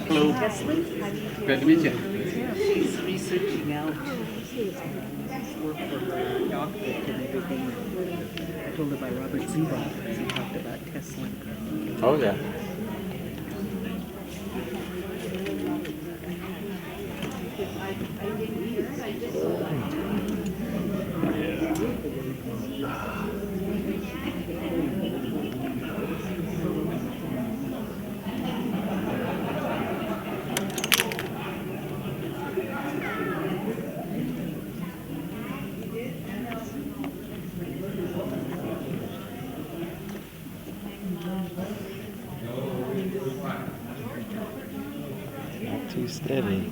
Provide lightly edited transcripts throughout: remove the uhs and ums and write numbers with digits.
Hello. Rededication. She's researching out work for her doctorate and everything. I told her by Robert Zubach because he talked about Tesla. Oh yeah. Not too steady.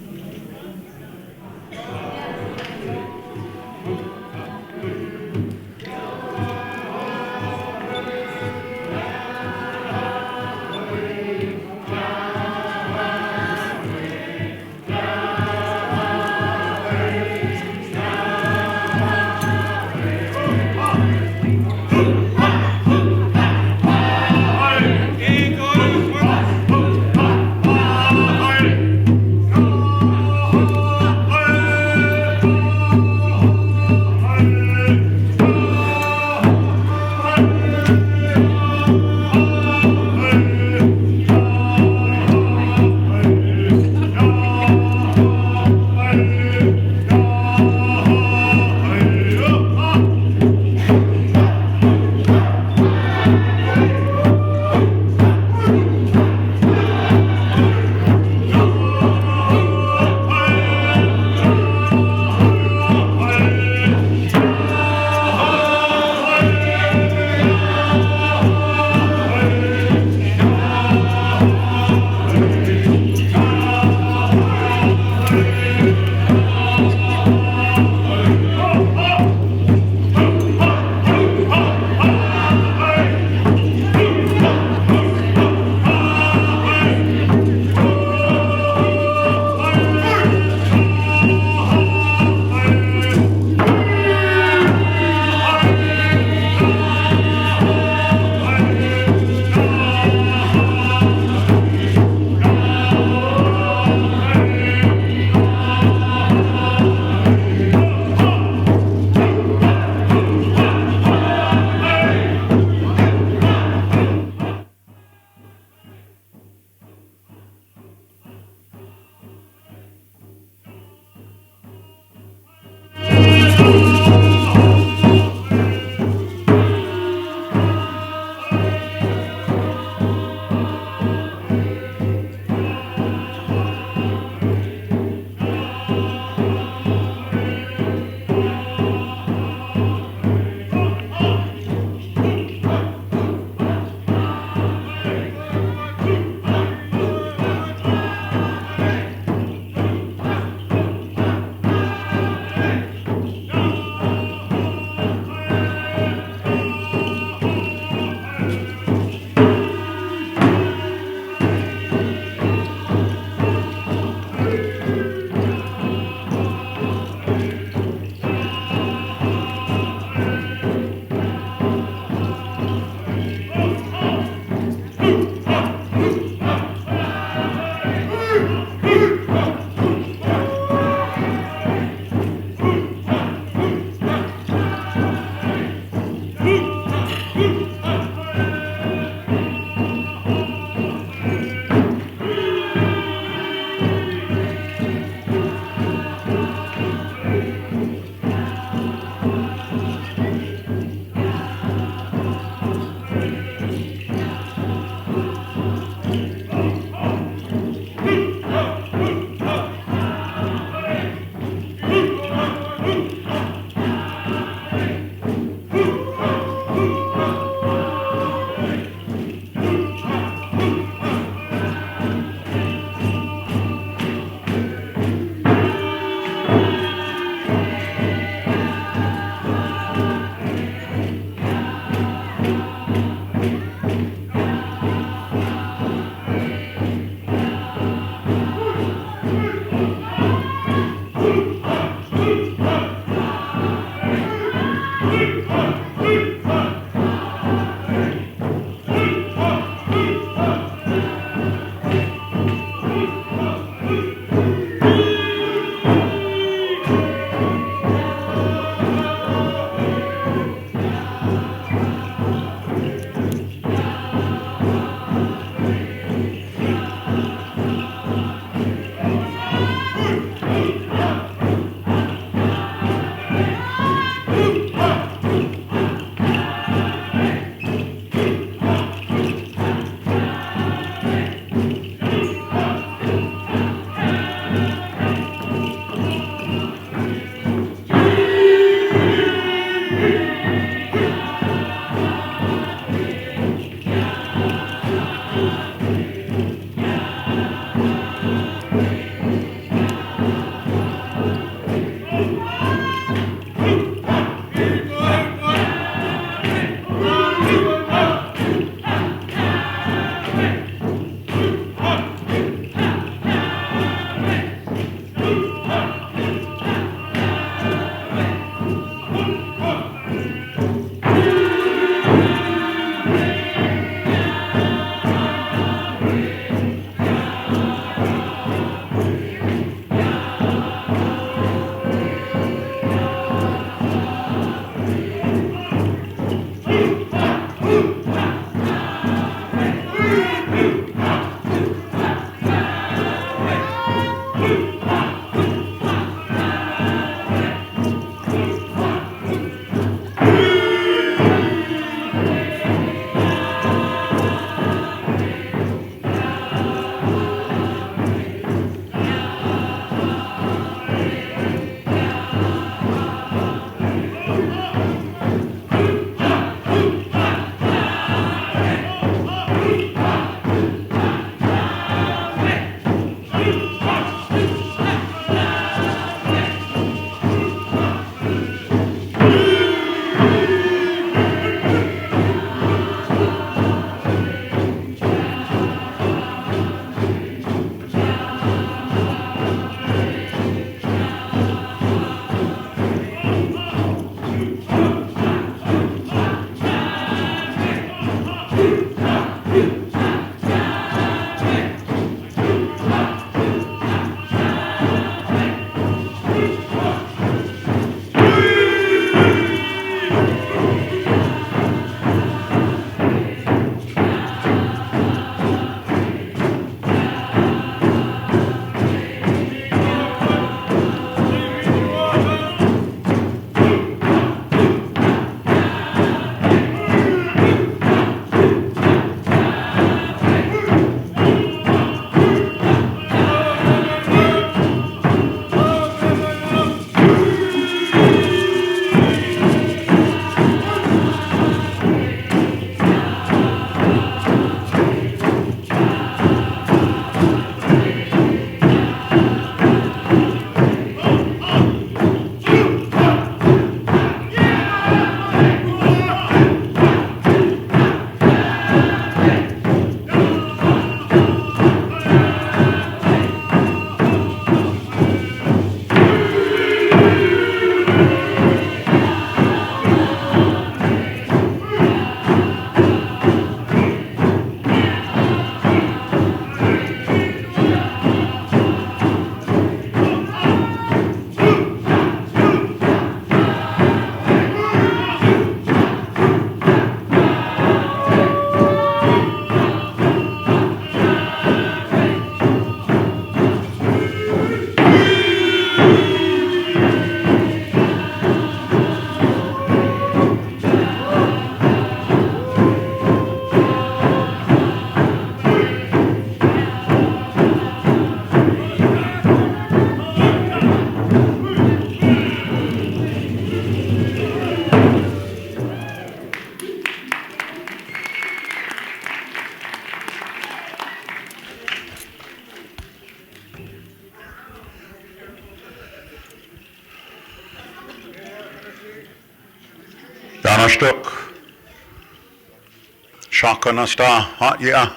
Nashtuk. Shakanasta. Hot yeah.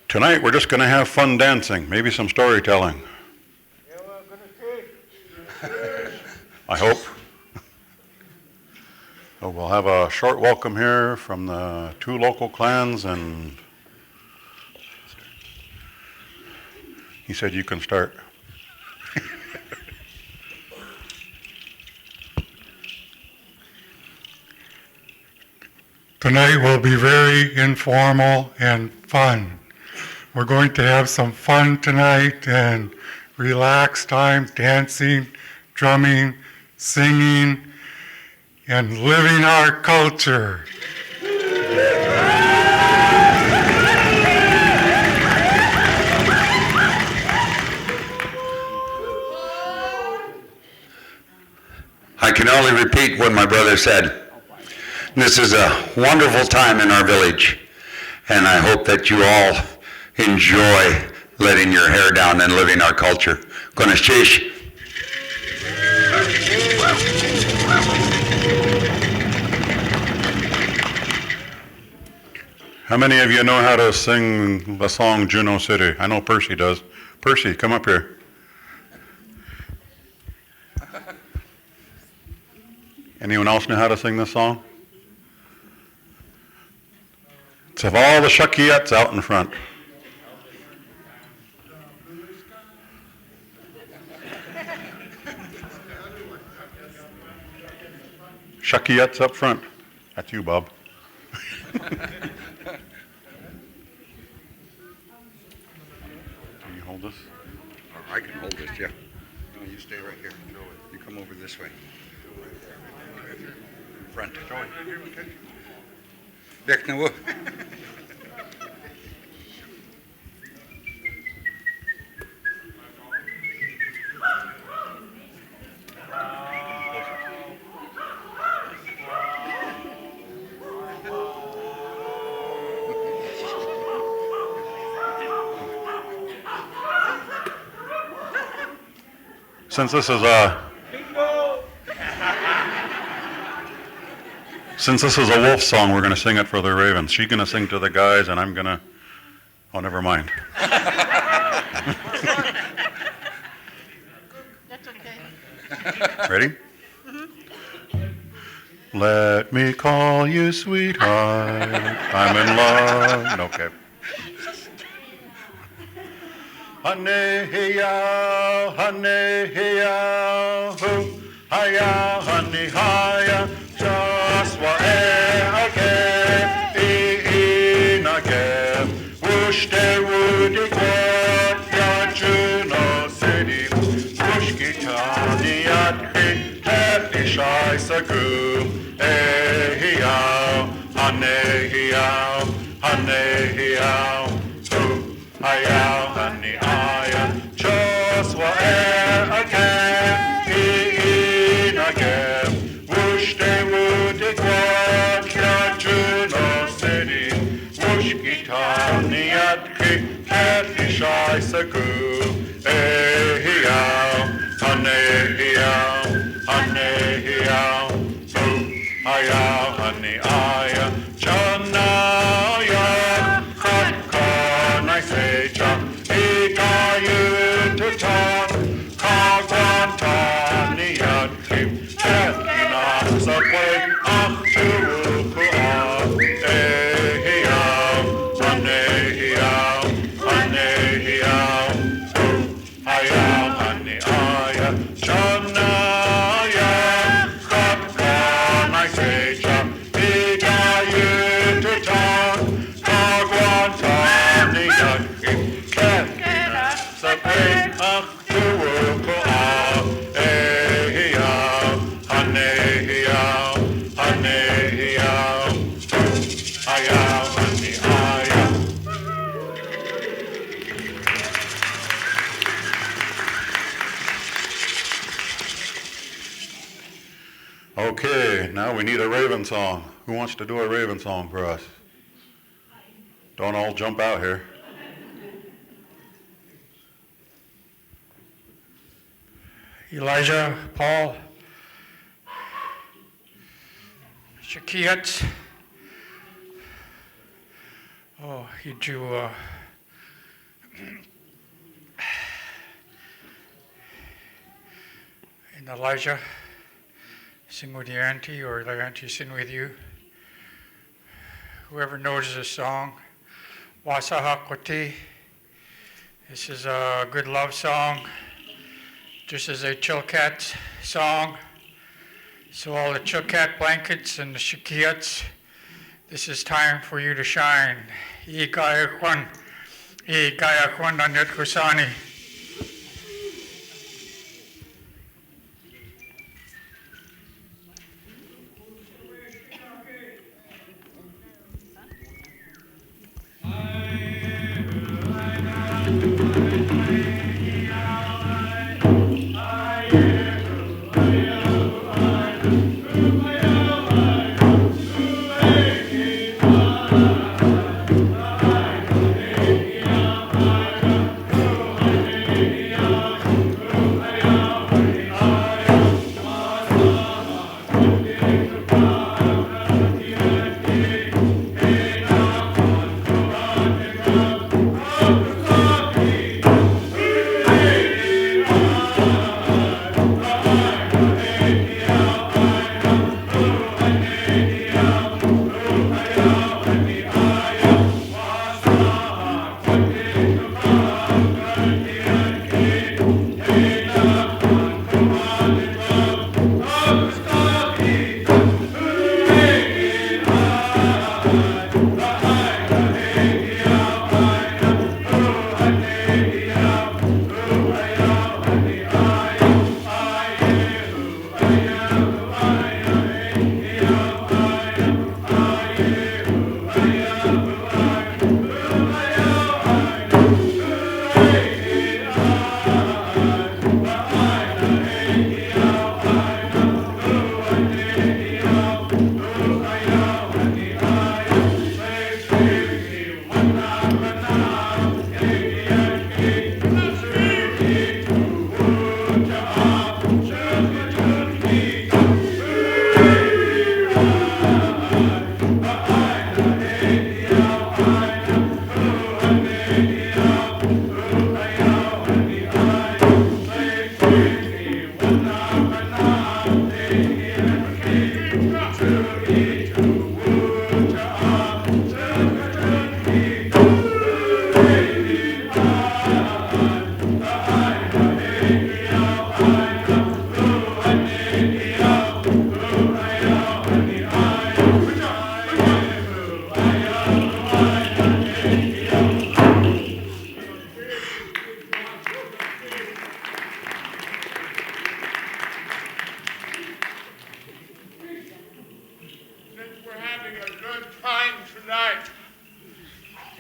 Tonight we're just going to have fun dancing, maybe some storytelling. Yeah, well, I'm gonna take. I hope. So we'll have a short welcome here from the 2 local clans, and he said you can start. Tonight will be very informal and fun. We're going to have some fun tonight and relaxed time, dancing, drumming, singing, and living our culture. I can only repeat what my brother said. This is a wonderful time in our village, and I hope that you all enjoy letting your hair down and living our culture. Gonna shish. How many of you know how to sing the song Juneau City? I know Percy does. Percy, come up here. Anyone else know how to sing this song? Let's have all the Shakiettes out in front. Shakiettes up front. That's you, Bob. Can you hold this? I can hold this, yeah. No, you stay right here. You come over this way. Front. Back now. Since this is a wolf song, we're going to sing it for the ravens. She's going to sing to the guys, and I'm going to... Oh, never mind. That's okay. Ready? Let me call you sweetheart. I'm in love. Okay. Honey, hiya, honey, hiya, hoo, hiya, honey, hiya, just what I get, in again, whoosh, de woody, quad, ya, Juneau City, whoosh, gitani, yadri, happy, shy, sagoo, hiya, honey, hiya, honey, hiya, hoo, hiya, honey, just what I can, in again, whoosh, de woody, quad, ya, Juneau City, whoosh, gitani, yadri, happy, shy, sagoo, hiya, honey, hiya, honey, hiya, hoo, hiya, honey, Jana, ya, I say, cha, to talk, Kagwantani Yadkim, Tekina, Subway, Achurukua, Ehiyam, Anehiyam, Anehiyam, Hayam, Aneaya, Chanaya, Katkan, I say, cha, to talk, Kagwantani Yadkim, Tekina, Subway, Okay, now we need a raven song. Who wants to do a raven song for us? Don't all jump out here. Elijah, Paul, Shakiyat. Oh, you do, and Elijah, sing with your auntie or the auntie sing with you. Whoever knows this song, Wasahakoti. This is a good love song. This is a Chilkat song. So all the Chilkat blankets and the Shakiyats, this is time for you to shine. I Gaya Kwan Dandet Kusani.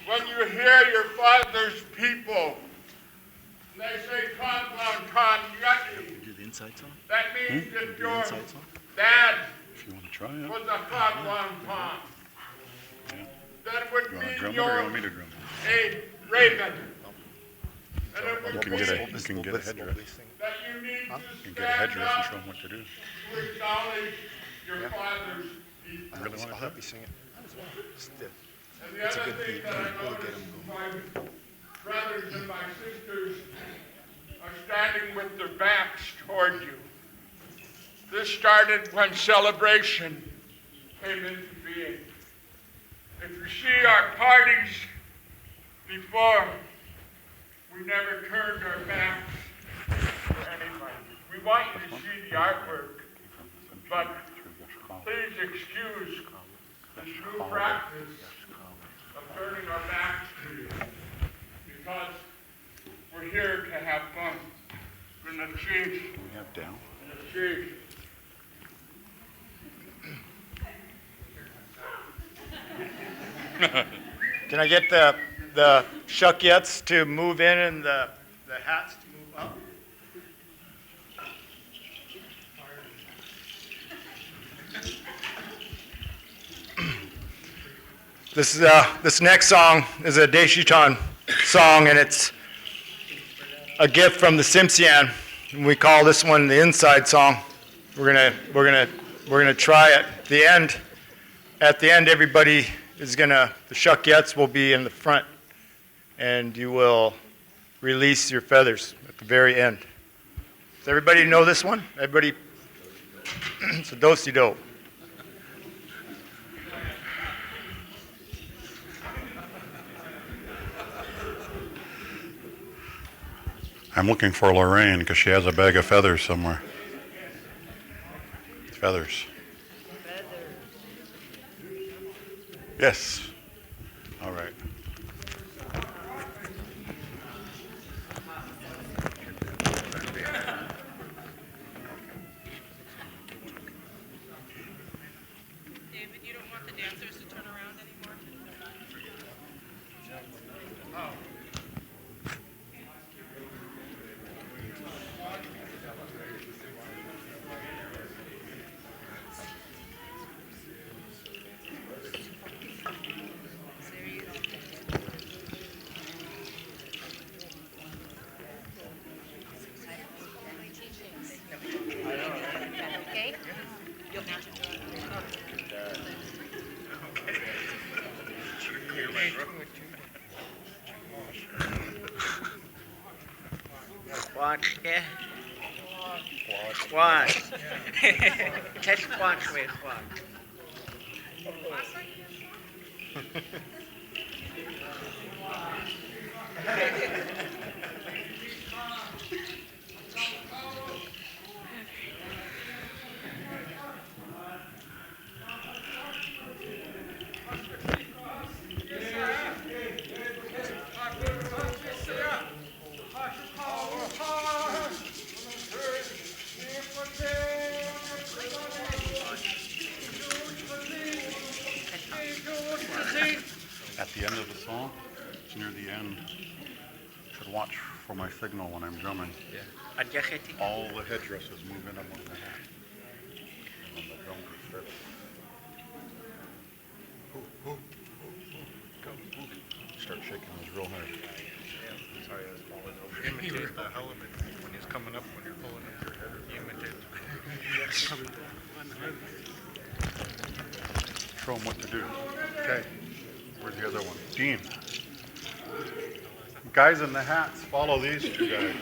When you hear your father's people, and they say Khan Yati, Do the inside song? that means that your inside song? dad If you want to try it. was a Khan. Yeah. That would You want to mean drum it or you you're want me to drum it? a raven. And it You would can mean get a headdress. that you need You to can get a stand headdress and up show them what to do. to acknowledge your father's people. Really want to help you sing it. Still. And the other thing that I noticed, my brothers and my sisters are standing with their backs toward you. This started when celebration came into being. If you see our parties before, we never turned our backs to anybody. We want you to see the artwork, but please excuse this new practice of turning our backs to you, because we're here to have fun. In the chief, We have down. in the chief. Can I get the shukyets to move in and the hats to move up? This next song is a Deshiton song, and it's a gift from the Simsian. We call this one the inside song. We're gonna try it. At the end, everybody is the Shukyets will be in the front, and you will release your feathers at the very end. Does everybody know this one? Everybody, it's a do-si-do. I'm looking for Lorraine because she has a bag of feathers somewhere. Feathers. Yes. All right. David, you don't want the dancers to turn around anymore? Okay? You'll have to do it. Squash, yeah. Squash. Catch squash with squash. At the end of the song, near the end, should watch for my signal when I'm drumming. All the headdresses move in among the hat. And when the drum starts. Start shaking those real hard. Sorry, I was falling over. Imitate the hell of it when he's coming up, when you're pulling up your head. Imitate. Show them what to do. Okay. Where's the other one? Dean. Guys in the hats, follow these two guys.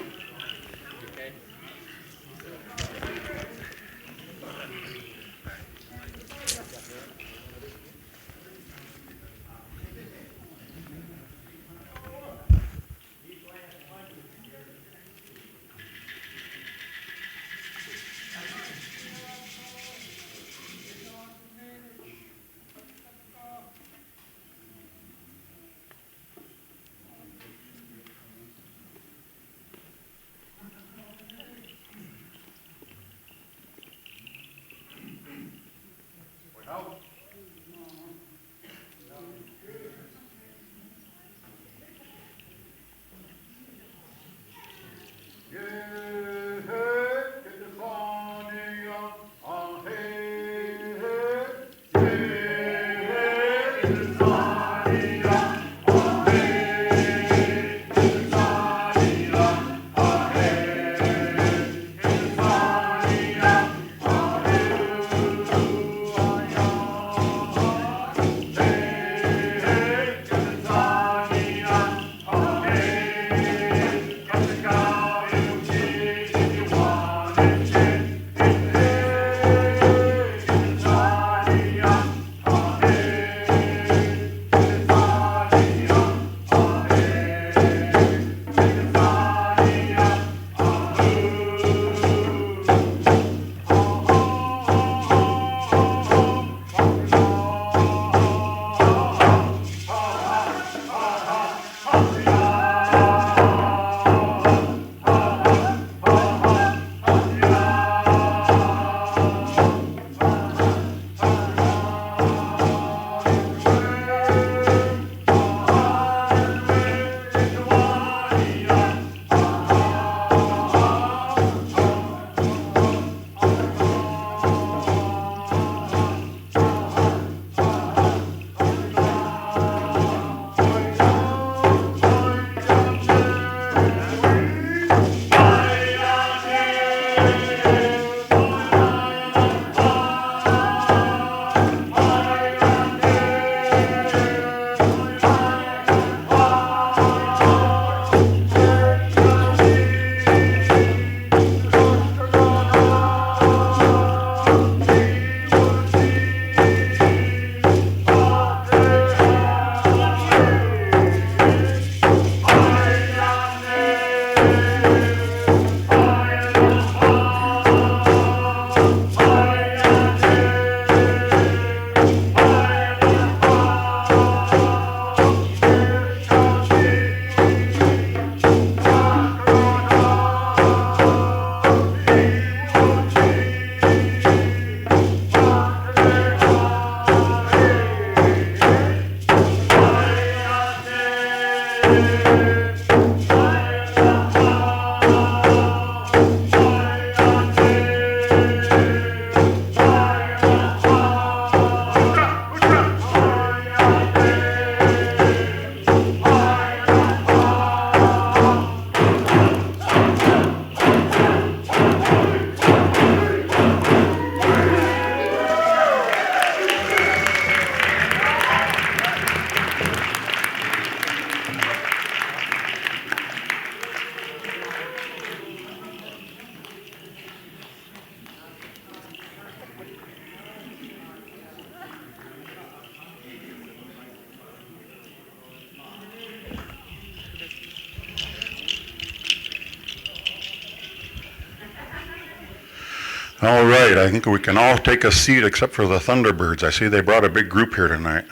All right, I think we can all take a seat except for the Thunderbirds. I see they brought a big group here tonight.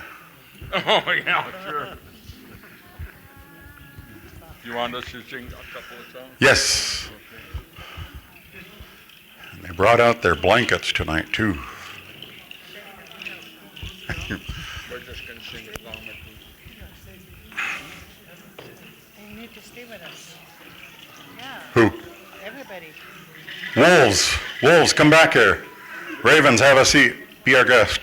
Oh, yeah, sure. You want us to sing a couple of songs? Yes. And they brought out their blankets tonight, too. We're just going to sing along with you. You need to stay with us. Yeah, Who? everybody. Wolves. Wolves, come back here. Ravens, have a seat. Be our guest.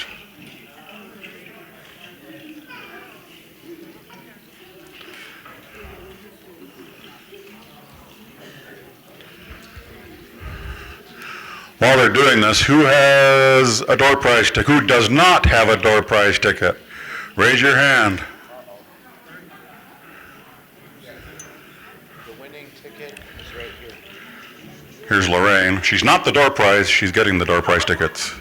While they're doing this, who has a door prize ticket? Who does not have a door prize ticket? Raise your hand. The winning ticket is right here. Here's Lorraine. She's not the door prize. She's getting the door prize tickets.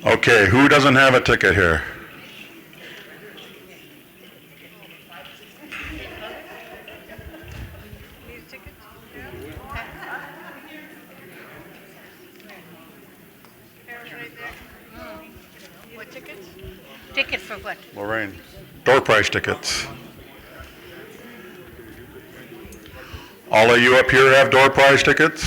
Okay, who doesn't have a ticket here? What tickets? Ticket for what? Lorraine. Door prize tickets. All of you up here have door prize tickets?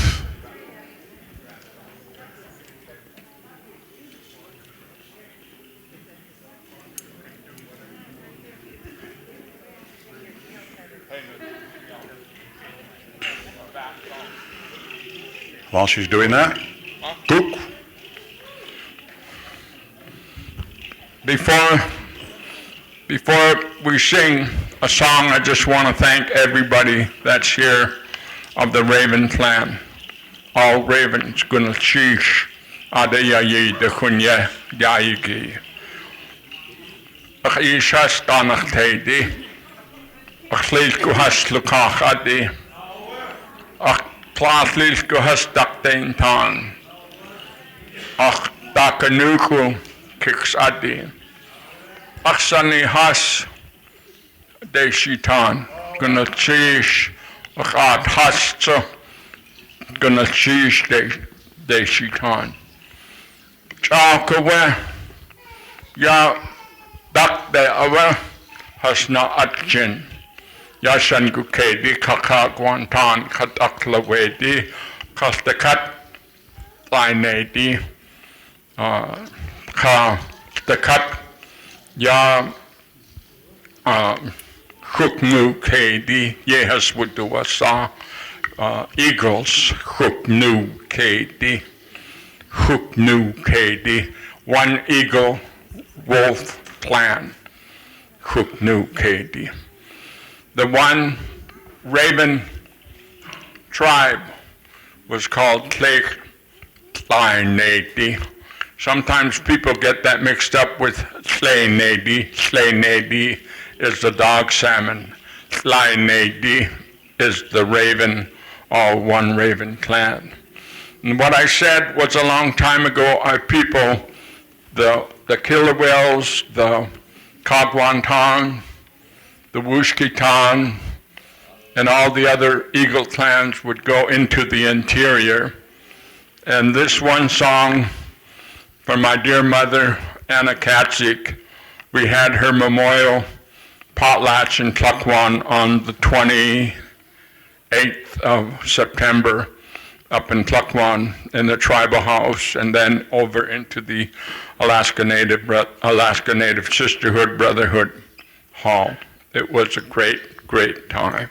While she's doing that, Cook. Before we sing a song, I just want to thank everybody that's here of the Raven clan. All Ravens, Gunalchish, Adayayi, the Kunya, Yayigi. Ishas Danach Tedi, Achlis Guhas Lukach Adi, Ach Plaslis Guhas Daktain Tan, Ach Dakanuku Kicks Adi. Aksani has de shitan gonna chish akad hascha gonna chish de shitan chakawe ya dak de awe hasna atchin ya shan gukedi kaka guantan kataklawedi kastakat lainedi ka stakat ya Huknu Kedi, Yehas Wuduwasa, Eagles, Huknu Kedi, Huknu Kedi, one eagle wolf clan, Huknu Kedi. The one raven tribe was called Tlek Tlainedi. Sometimes people get that mixed up with Slaynedi. Slaynedi is the dog salmon. Slaynedi is the raven, all one raven clan. And what I said was a long time ago, our people, the Kilawells, the Kagwantan, the Wushkitan, and all the other eagle clans would go into the interior. And this one song, for my dear mother, Anna Katzik, we had her memorial potlatch in Tlukwan on the 28th of September up in Tlukwan in the tribal house, and then over into the Alaska Native Sisterhood Brotherhood Hall. It was a great, great time.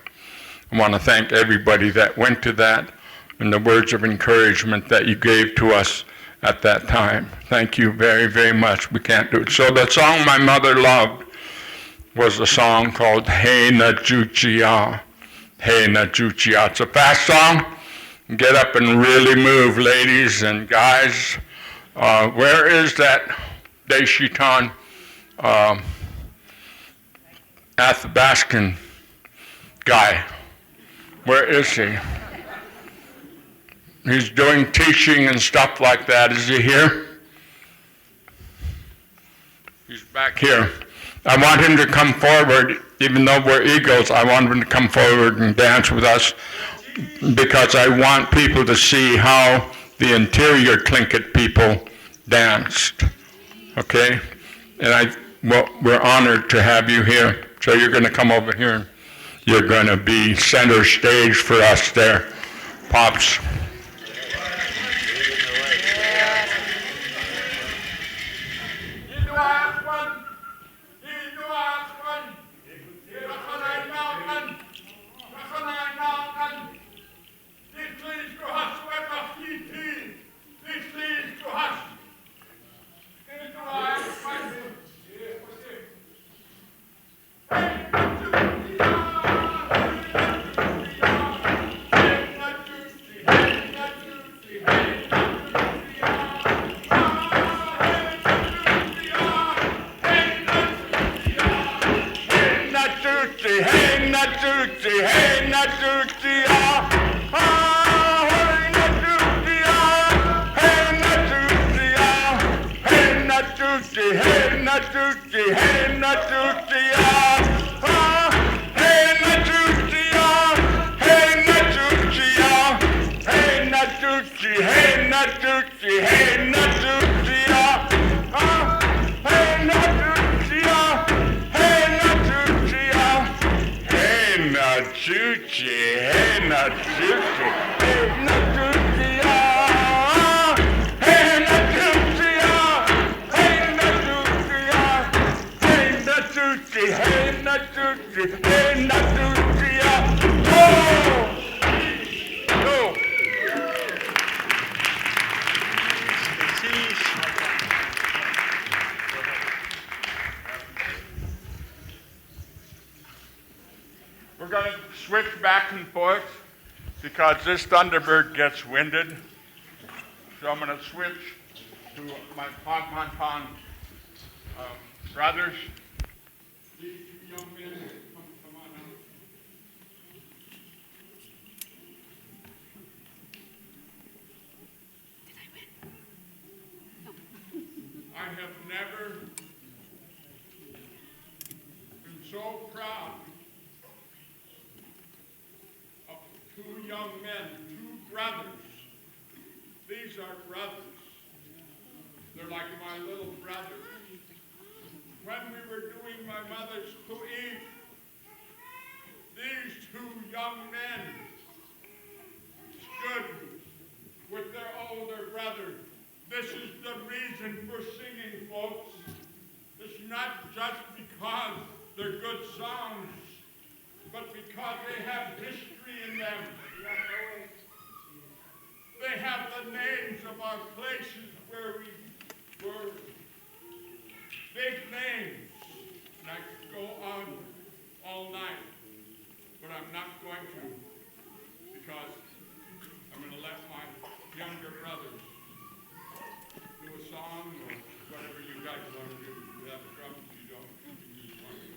I want to thank everybody that went to that and the words of encouragement that you gave to us at that time. Thank you very, very much. We can't do it. So the song my mother loved was a song called Hey Na Juchia. Hey Na Juchia. It's a fast song. Get up and really move, ladies and guys. Where is that Deshitan Athabaskan guy? Where is he? He's doing teaching and stuff like that. Is he here? He's back here. I want him to come forward, even though we're eagles, I want him to come forward and dance with us because I want people to see how the interior Tlingit people danced, okay? And we're honored to have you here. So you're going to come over here and you're going to be center stage for us there, Pops. We're going to switch back and forth because this Thunderbird gets winded. So I'm going to switch to my Pagmantan brothers. These two young men, come on out. I have never been so proud of two young men, two brothers. These are brothers. They're like my little brothers. When we were doing my mother's hu'i, these two young men stood with their older brother. This is the reason for singing, folks. It's not just because they're good songs, but because they have history in them. They have the names of our places where we were. Big names. And I could go on all night, but I'm not going to, because I'm going to let my younger brothers do a song or whatever you guys want to do. You have drums, you don't. You just want to.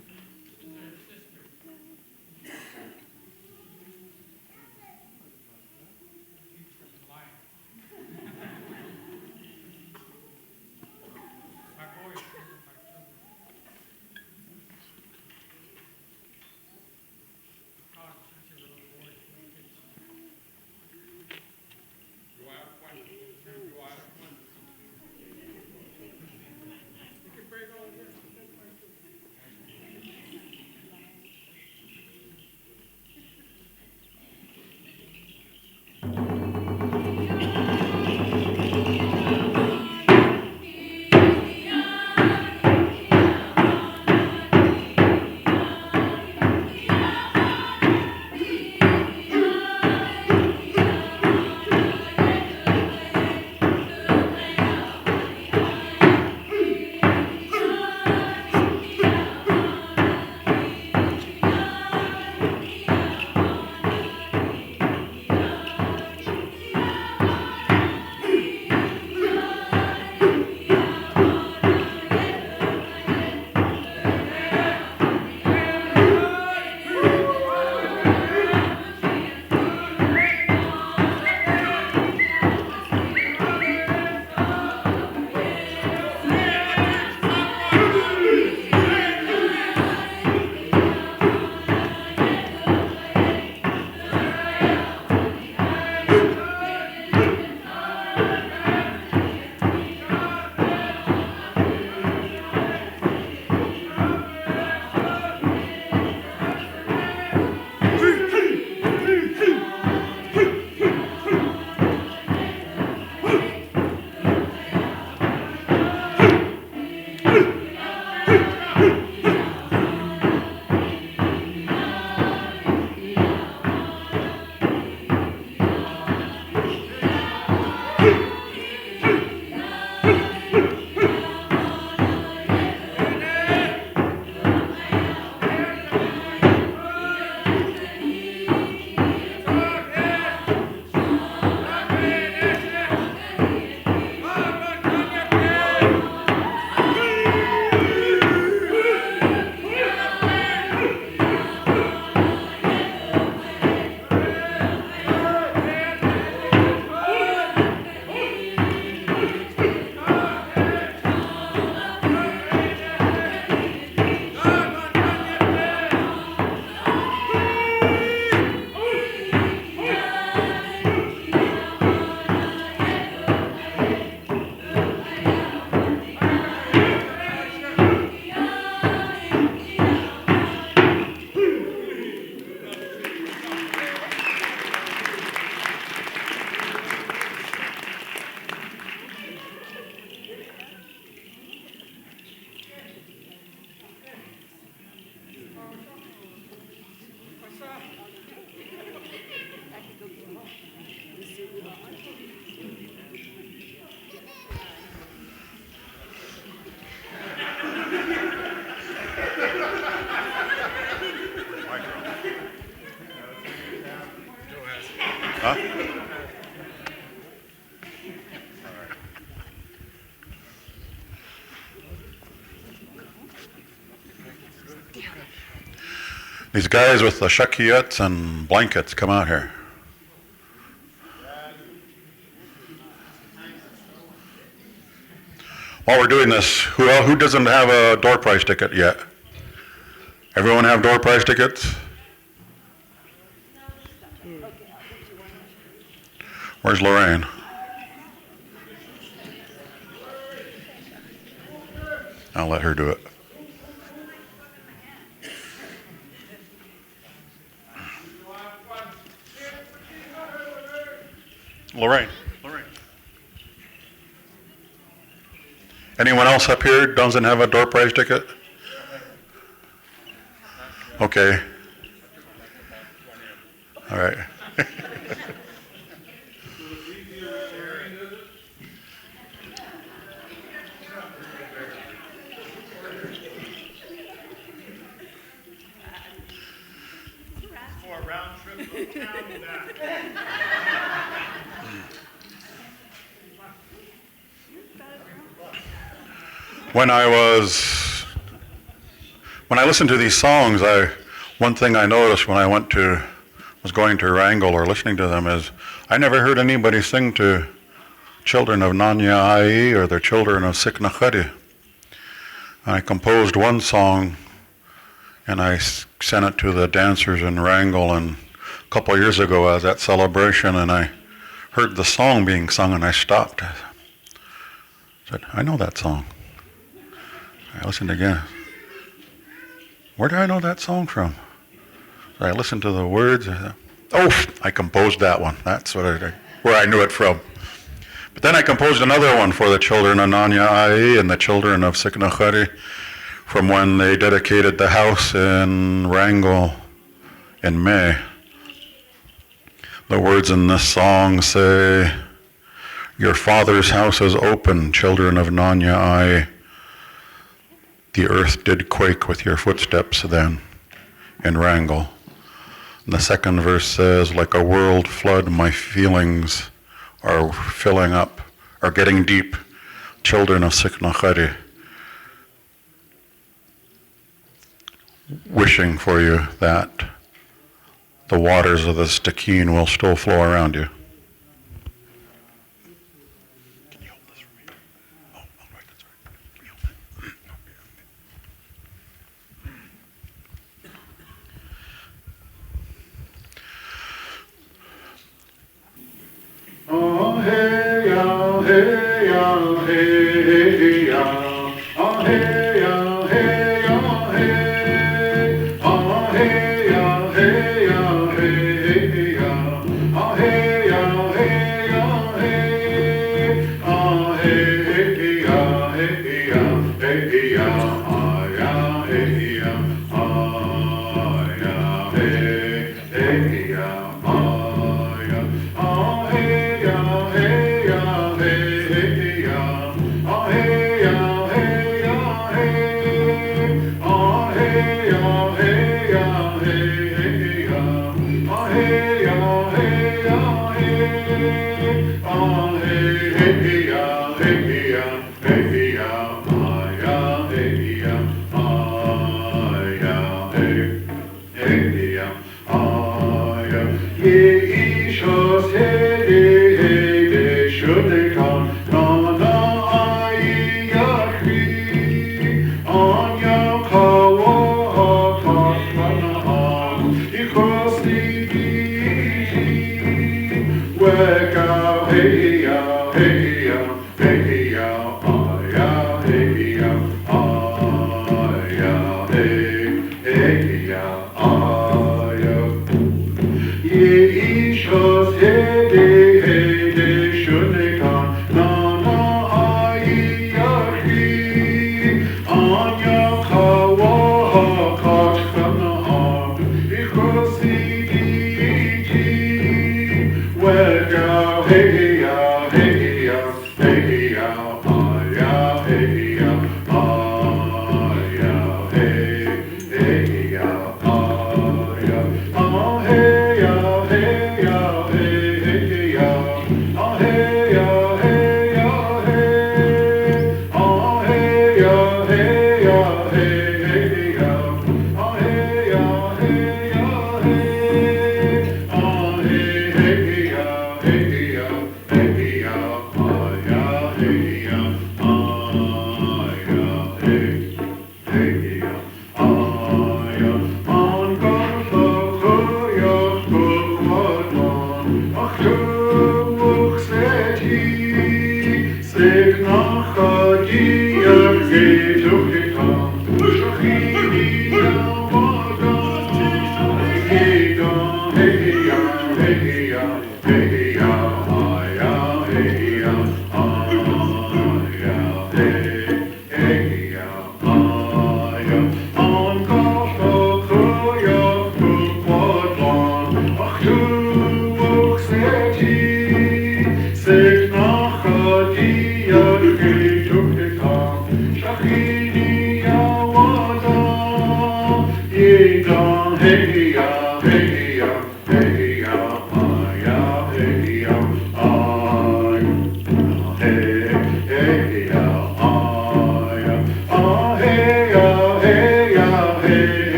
These guys with the shakiyets and blankets, come out here. While we're doing this, who doesn't have a door prize ticket yet? Everyone have door prize tickets? Where's Lorraine? I'll let her do it. Lorraine. Anyone else up here doesn't have a door prize ticket? Okay. All right. When I listened to these songs, one thing I noticed when I was going to Wrangell or listening to them is I never heard anybody sing to children of Nanya Ai or the children of Siknachari. I composed one song and I sent it to the dancers in Wrangell, and a couple of years ago I was at celebration and I heard the song being sung and I stopped. I said, I know that song. I listened again. Where do I know that song from? So I listened to the words. I composed that one. That's where I knew it from. But then I composed another one for the children of Nanya Ai and the children of Siknachari from when they dedicated the house in Wrangell in May. The words in this song say, your father's house is open, children of Nanya Ai. The earth did quake with your footsteps then in Wrangell. And the second verse says, like a world flood, my feelings are filling up, are getting deep, children of Siknachari. Wishing for you that the waters of the Stikine will still flow around you. Can you hold this for me? Oh, all right, that's right. Can you hold it? Oh hey ya, hey ya, hey ya, oh hey ya, hey ya, hey, oh hey ya, hey ya, hey ya, oh hey ya, hey ya, hey, oh hey ya, hey ya, hey ya, ah ya, hey ya, ah ya, hey ya, ah ya, oh hey ya, hey ya, hey ya, oh hey ya, hey ya, hey, oh hey ya, hey ya, hey ya, oh hey ya, hey ya, hey, oh hey ya, hey ya, hey ya, ah ya, hey ya, ah ya, hey ya, ah ya, ye ishos hey de should come na ai yakri on ya kawa kasana ikosi weka hey ya, hey ya, hey ya, ah ya, hey ya, ah ya, hey ya, ah ya. Ye ishos hey de should come na ai yakri on ya kawa kasana ikosi weka hey ya, hey ya, hey ya, ah ya, hey ya, ah ya, hey ya, ah ya, ah hey ya, hey ya, hey ya, ah hey ya, hey ya, hey, ah hey ya, hey ya, hey ya, ah hey ya, hey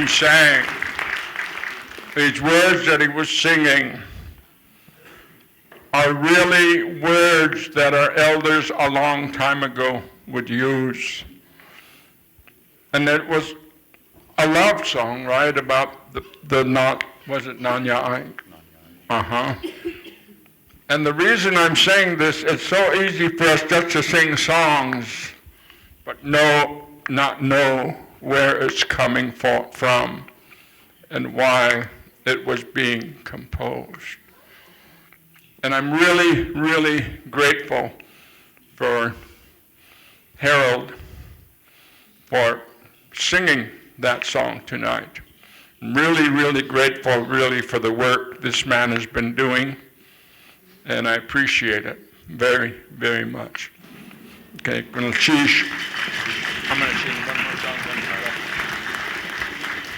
he sang, these words that he was singing, are really words that our elders a long time ago would use. And it was a love song, right, about the not, was it Nanya? Uh-huh. And the reason I'm saying this, it's so easy for us just to sing songs, but not know where it's coming from and why it was being composed. And I'm really, really grateful for Harold for singing that song tonight. I'm really, really grateful, really, for the work this man has been doing, and I appreciate it very, very much. Okay, I'm going to sing one more song.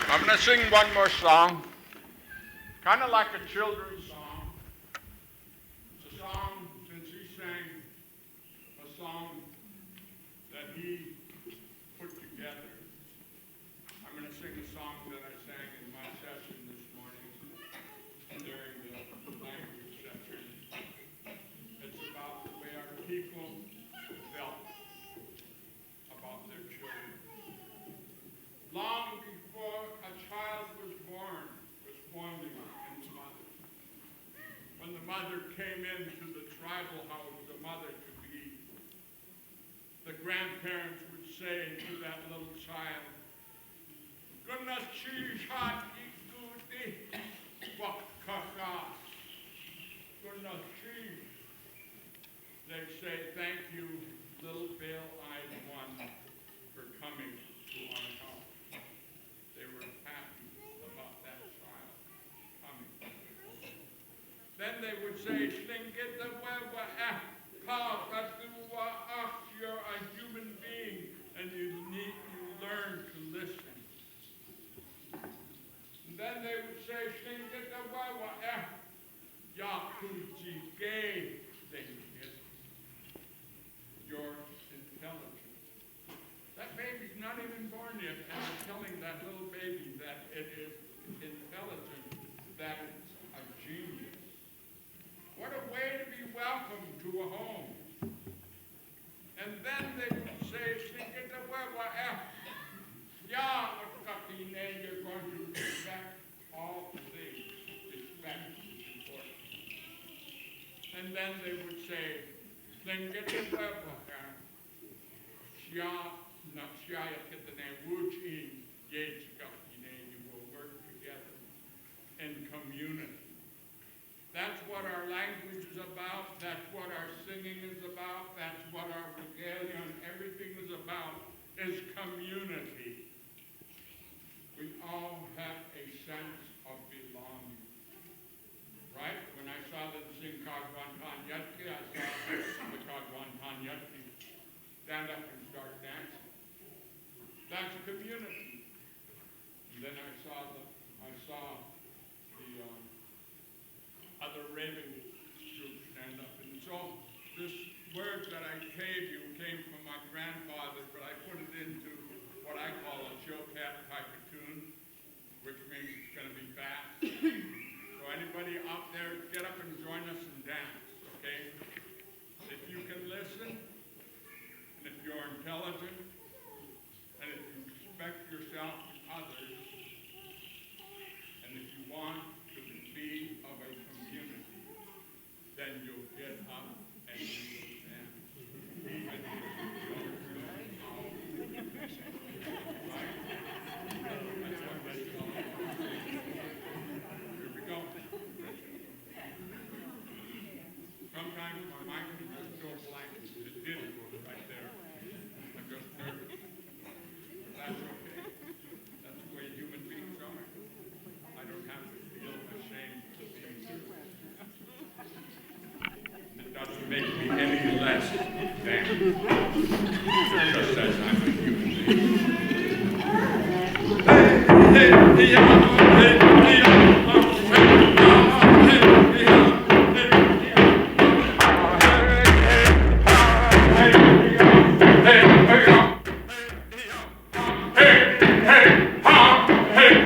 I'm going to sing one more song, kind of like a children's song. It's a song, since he sang a song that he put together. I'm going to sing a song that I sang in my session this morning during the language session. It's about the way our people felt about their children. Long before a child was born, was forming in the mother. When the mother came into the tribal house, the mother to be, the grandparents would say to that little child, "Goodness, she's hot, ikuti, wakaka." Goodness, she's. They'd say, "Thank you, little pale-eyed one, for coming to our house." They were happy about that child coming. Then they would say, "You're a human being, and you learn to listen." And then they would say, "You're intelligent." That baby's not even born yet, and I'm telling that little baby that it is intelligent, that it's a genius. What a way to be welcome to a home. And then they would say, you're going to respect all things. Respect is important. And then they would say, you will work together in community. That's what our language is about. That's what our singing is about. That's what our regalia and everything is about, is community. We all have a sense of belonging. Right? When I saw them sing Kagwan Tanyatki, I saw the Kagwan Tanyatki stand up and start dancing. That's community. And then I saw the other raving group stand up. And so this word that I gave you came from my grandfather, but I put it into what I call a show cat type of tune, which means it's going to be fast. So anybody out there, get up and join us and dance, okay? If you can listen, and if you're intelligent, and if you respect yourself and others, and if you want to be of a community, then you'll get up and you will dance. Even if you don't know how. Right? That's what this is all about. Here we go. Sometimes my mind can just go blank. It did right there. I'm just nervous. That's okay. That's the way human beings are. I don't have to feel ashamed to be here. It doesn't make me any less than. It just says I'm a human being. Hey,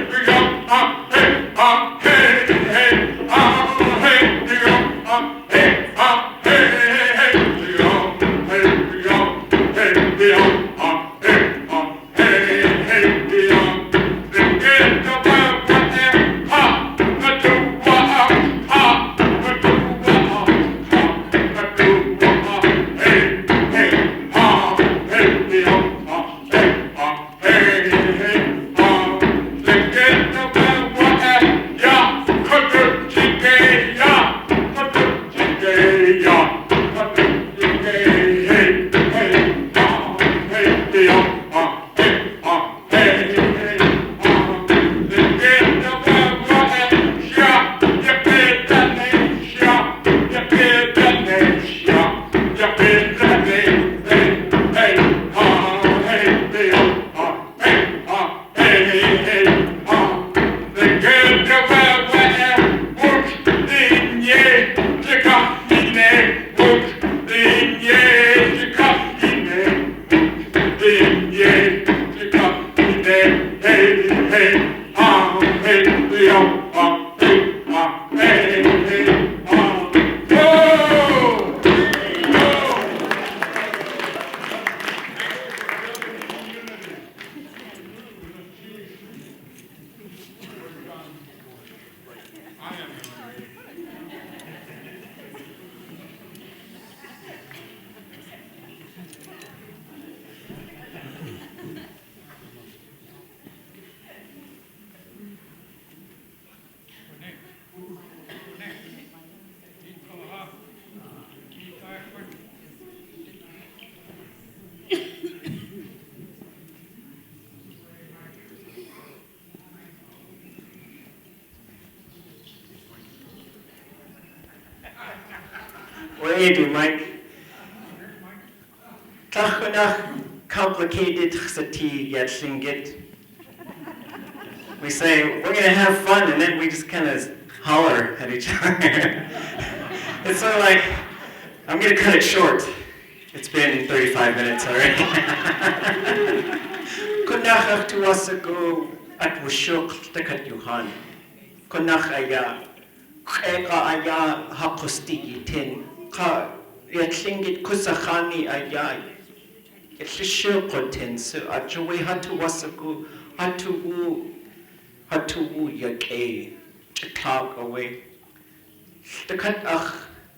Wait, Mike. Complicated yet. We say, we're going to have fun, and then we just kind of holler at each other. It's sort of like, I'm going to cut it short. It's been 35 minutes already. Kunach tuwasago at wushuk takat yuhan. Kunach aya, eka aya hakostigi tin. Ka yatlingit kusakhani aya. Yatlishu kotin so ajowe hatu wasago hatu yake. Talk away. The cut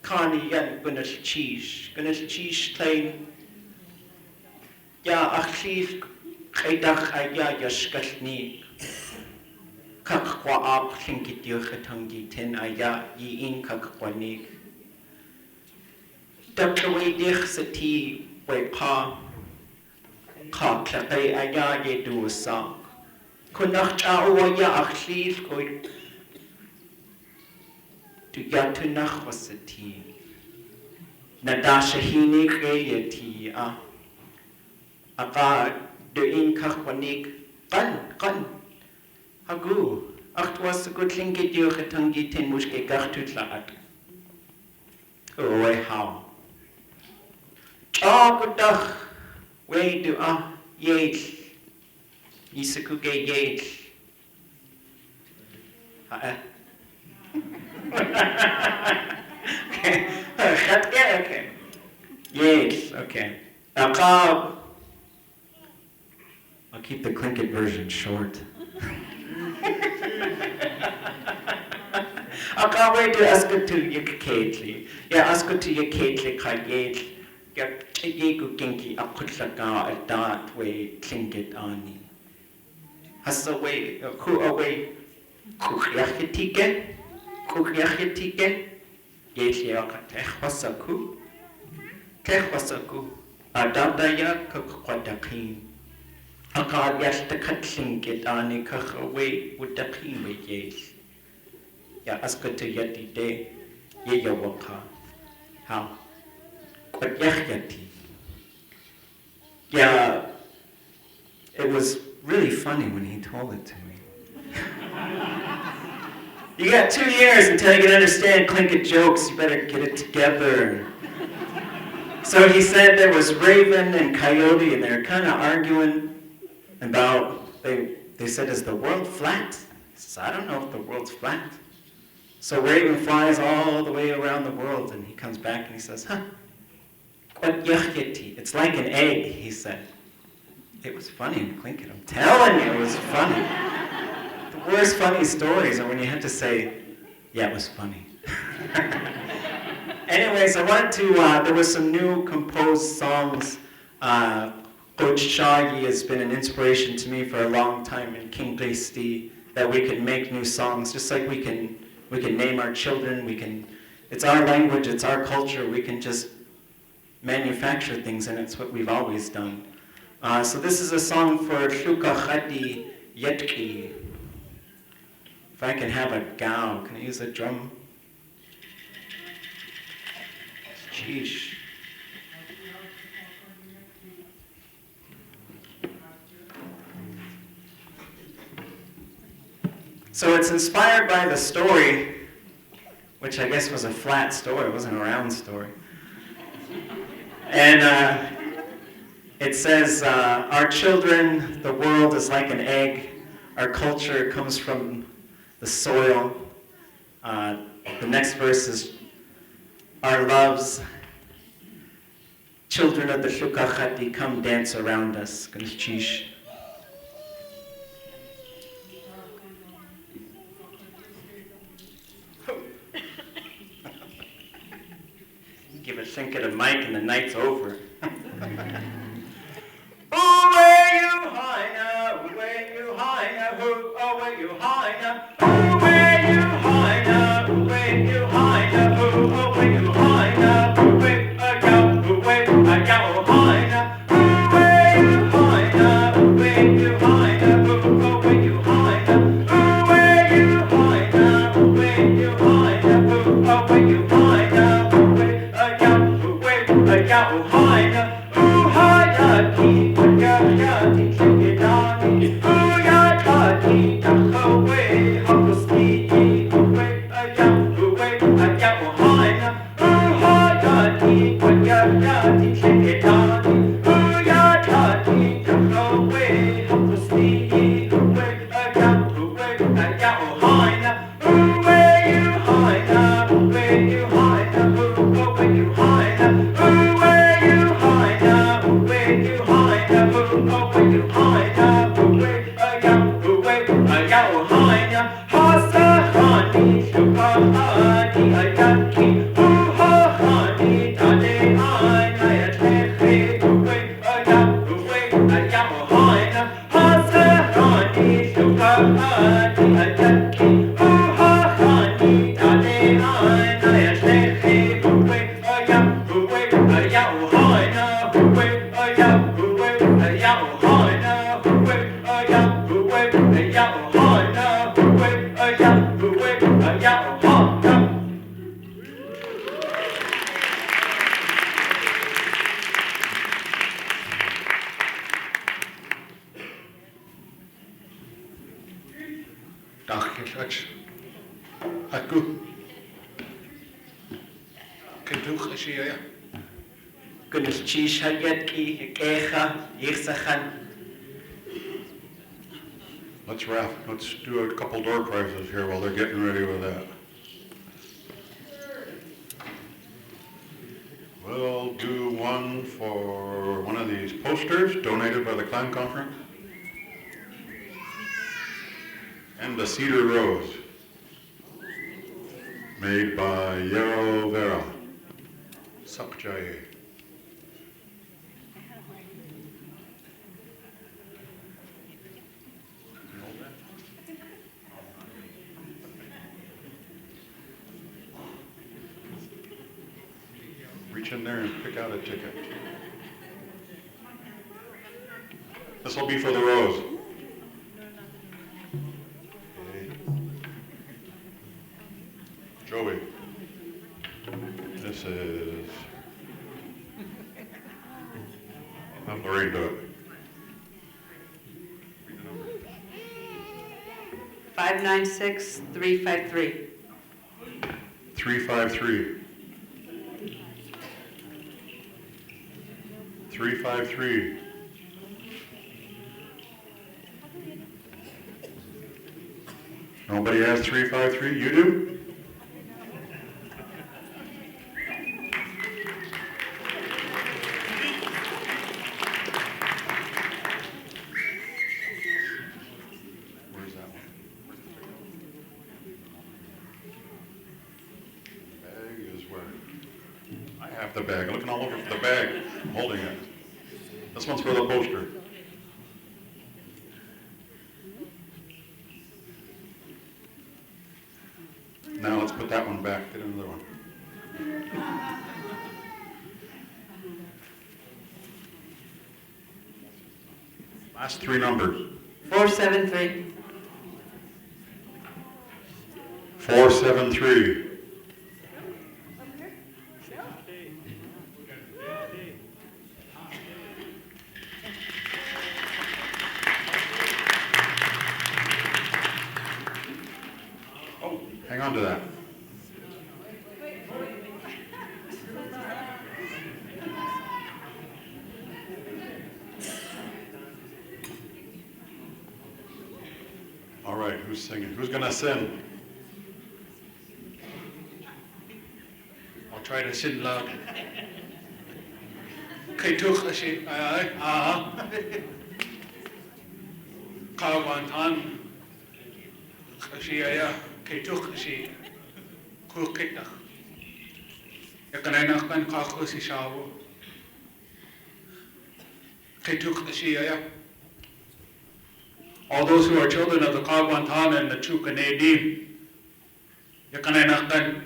Kani yan gonna cheese plain. Ya achlief kaidach aya yashkatni. Kakwa ap thinkit yochatangi ten aya yi in kakwanik. Dakaway dich sati way pa. Ka klapay aya ye do a song. Kunach chawa ya achlief koid. To yatunach wasati. Nadasha hini kreyati aka doin kakwanik kan hagu was a good thing get you tangi tin mushke gartutlaat. Oh how. Chakutach way do yel Isakuge yel. Okay. Yes, okay. I'll keep the Tlingit version short. I'll wait to ask it to Yakatli. Yeah, ask it to Yakatli Kayet. Yaku Kinki Akutlaka at that way Tlingit Ani. Has the way, who away Kukyakitike? Kukyakitike? Tehwasaku, Adadaya Kakwadakin. Akad Yastakatlin get ani kakaway with the king with yes. Ya askata yati de Yawaka. How? Kwadyaki. Yeah, it was really funny when he told it to me. You got 2 years until you can understand Tlingit jokes. You better get it together. So he said there was Raven and Coyote, and they were kind of arguing about, they said, is the world flat? He says, I don't know if the world's flat. So Raven flies all the way around the world, and he comes back and he says, it's like an egg, he said. It was funny in Tlingit. I'm telling you, it was funny. The worst funny stories are when you have to say, yeah, it was funny. Anyways, I wanted to, there was some new composed songs. Coach Shaggy has been an inspiration to me for a long time in King Kristi, that we can make new songs, just like we can name our children, it's our language, it's our culture, we can just manufacture things, and it's what we've always done. So this is a song for Shuka Khadi Yetki. If I can have a gao, can I use a drum? Sheesh. So it's inspired by the story, which I guess was a flat story, it wasn't a round story. And it says, our children, the world is like an egg. Our culture comes from the soil. The next verse is, our loves, children of the Shukachati, come dance around us. Ganchish. give a think at a mic and the night's over. Let's do a couple door prizes here while they're getting ready with that. We'll do one for one of these posters donated by the Clan Conference. And a cedar rose made by Yero Vera. Sakjaye. Reach in there and pick out a ticket. This will be for the rose. Okay. Joey. This is... Have Lorraine do it. 596353. 353. 353. Nobody has 353? You do? Where's that one? The bag is where? I have the bag. I'm looking all over for the bag. I'm holding it. This one's for the poster. Now let's put that one back. Get another one. Last three numbers. 473. 473. Hang on to that. All right, who's singing? Who's gonna sing? I'll try to sing loud. Kaituch ashi ay Kawantan ashi ay Kaituch ashi Kukitach Yakanainakan kako si Shawo. Ketuk the Shia. All those who are children of the Kagwantan and the Chukanedim. Yakanainakan.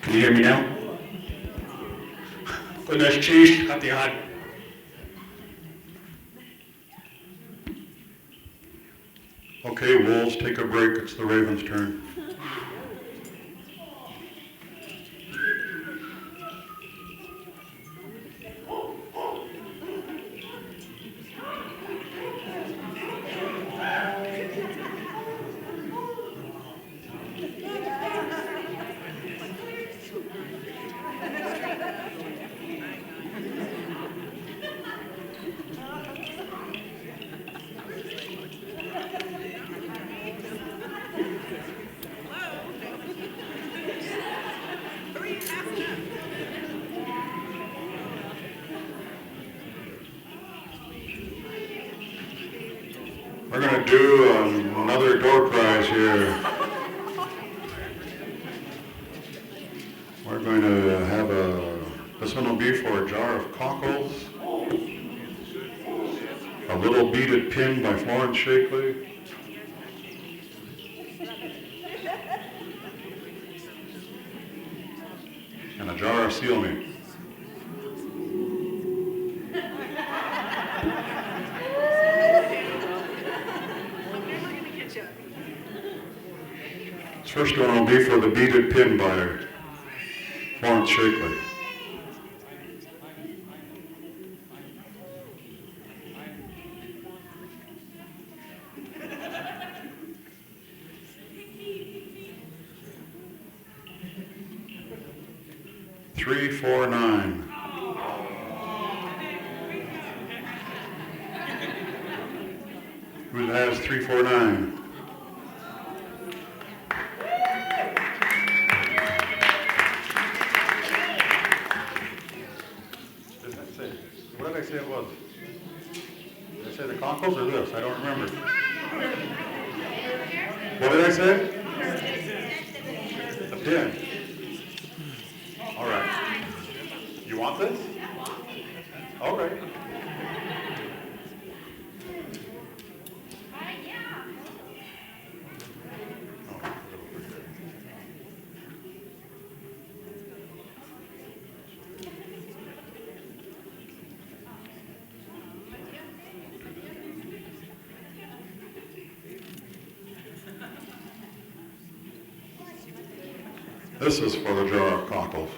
Can you hear me now? Okay, wolves, take a break. It's the raven's turn. We're going to do another door prize here. We're going to have this one will be for a jar of cockles, a little beaded pin by Florence Shakely, and a jar of seal meat. first one will be for the Beaded Pin by Florence Shakley. Three, 4, 9. Who has 3, 4, 9? What did I say it was? Did I say the cockles or this? I don't remember. What did I say? The pin. All right. You want this? All right. This is for the jar of cockles.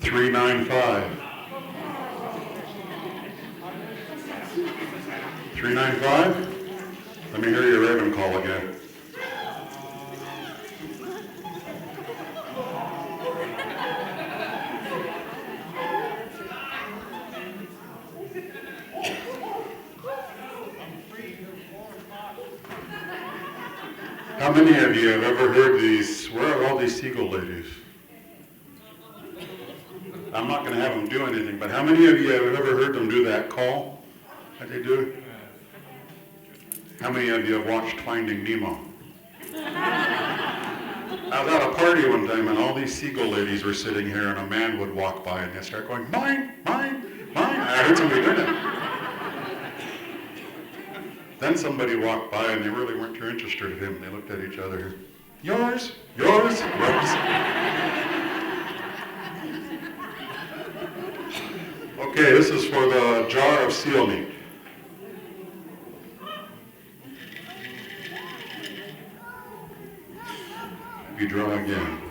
395. 395? Let me hear your raven call again. How many of you have ever heard these, where are all these seagull ladies? I'm not going to have them do anything, but how many of you have ever heard them do that call that they do? How many of you have watched Finding Nemo? I was at a party one time and all these seagull ladies were sitting here and a man would walk by and they'd start going, mine, mine, mine. I heard somebody doing it. Then somebody walked by and they really weren't too interested in him. They looked at each other. Yours, yours, yours. Okay, this is for the jar of seal meat. You draw again.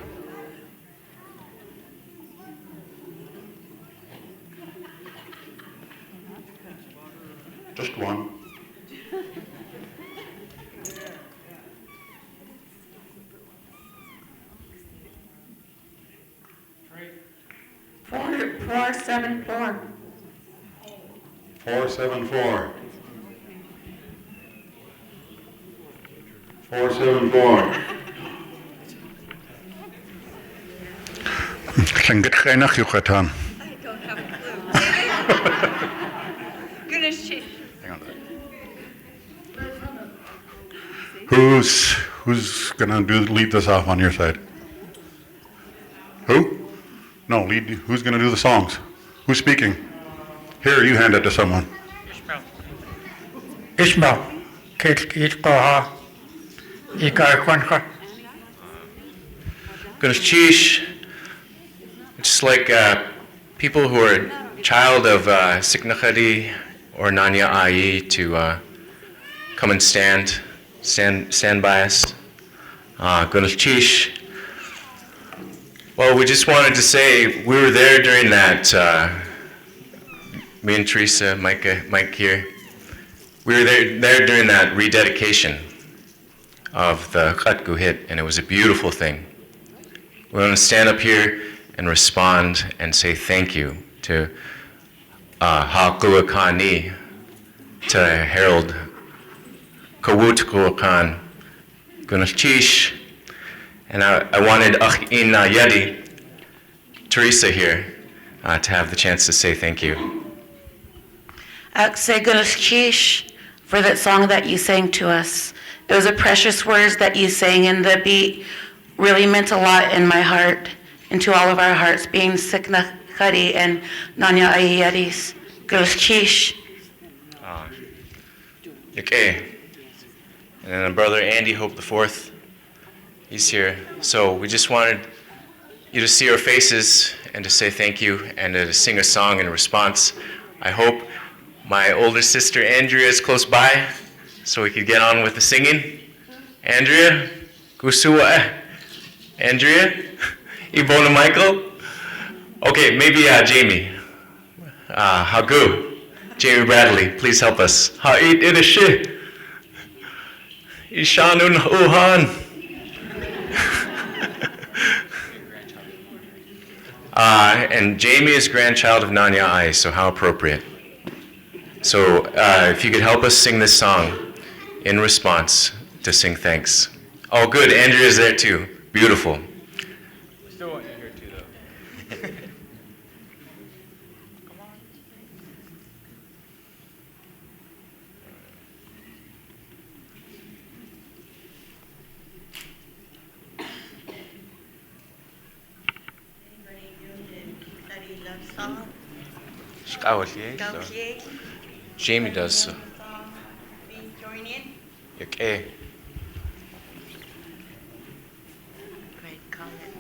Just one. Four, 7, 4. 4, 7, 4. 4, 7, 4. Klingt geen Yucatan. I don't have a clue. Goodness, Hang on. Who's gonna lead this off on your side? Who? No, who's gonna do the songs? Who's speaking? Here, you hand it to someone. Ishmael. Gunashish, just like people who are child of Siknakhadi or Nanya Ai to come and stand by us. Gunashish. Well, we just wanted to say we were there during that, me and Teresa, Mike here, we were there during that rededication of the Khatgu hit, and it was a beautiful thing. We want to stand up here and respond and say thank you to Hakuakani, to Harold Kawutkuakan, Gunashish, and I wanted Ina Yedi, Teresa here, to have the chance to say thank you. Say Gunashish for that song that you sang to us. It was a precious words that you sang, and the beat really meant a lot in my heart, and to all of our hearts, being Sikna Khadi and Nanya Ayedis. Gunashish. Okay. And then brother Andy Hope the Fourth. He's here. So we just wanted you to see our faces and to say thank you and to sing a song in response. I hope My older sister Andrea is close by, so we could get on with the singing. Andrea, Kusua, Andrea, Ivona Michael. Okay, maybe Jamie. Hagu, Jamie Bradley, please help us. Ha'it idashi, Ishanun uhan. And Jamie is grandchild of Nanya Ai, so how appropriate. So if you could help us sing this song in response to sing thanks. Oh, good, Andrea's there too. Beautiful. Still want you here too, though. Jamie does so. Please join in. Okay. Great comment.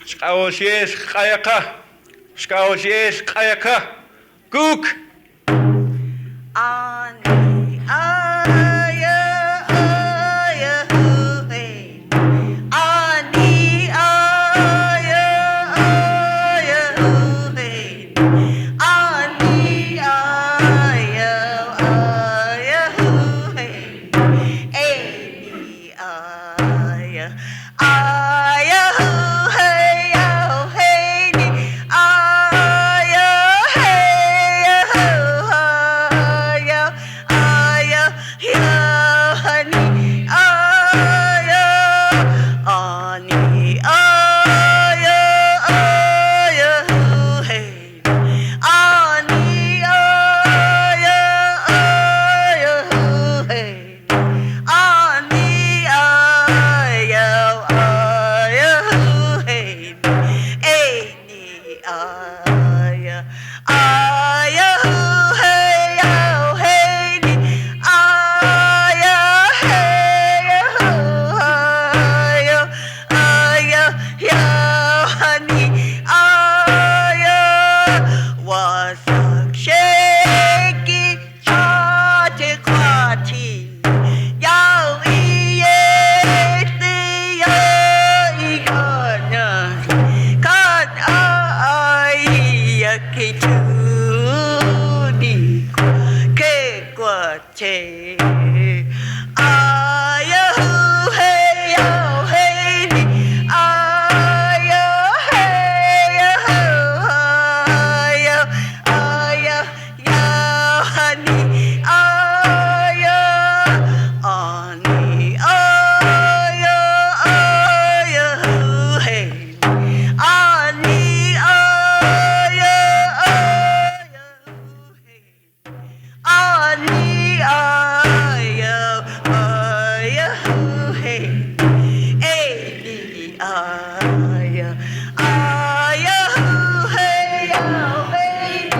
Shkaoshies kayaka. Shkaoshies kayaka. Gook. Ani aya aya hey. Ani aya aya hey. Ani aya aya hey. Ani aya aya hey oh hey ni aya hey aya aya hani aya ani aya aya hey ani aya aya hey ani aya aya hey ani aya aya hey oh hey ni aya hey aya aya hani aya wasak sheki chate kwati yao iye ya igana kan ai kitu di ke kwate aya hey oh hey ni aya hey aya aya ya hani aya ani aya aya hey ani aya aya hey ani aya aya hey ani aya aya hey oh hey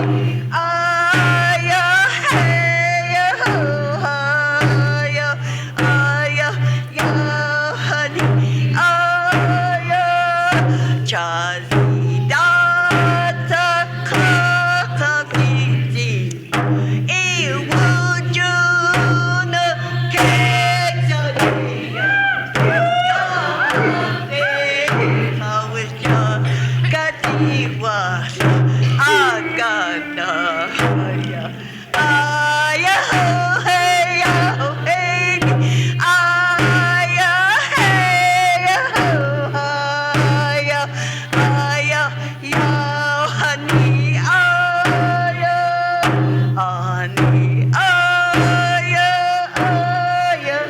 aya hey aya aya ya hani aya chazi data kakaviti iwujuna kejaliya hawisya katiwa agana aya aya hey oh hey aya hey aya aya ya hani aya ani aya aya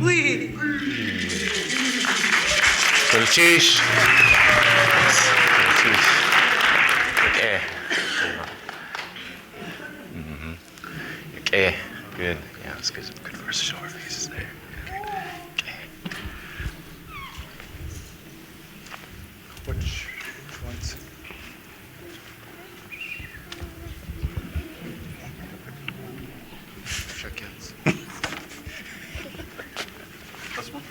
we Felicish. Okay. Okay. Good. Yeah, that's good. Good verse. Show our faces there. Okay. Which ones? Shook hands. This one?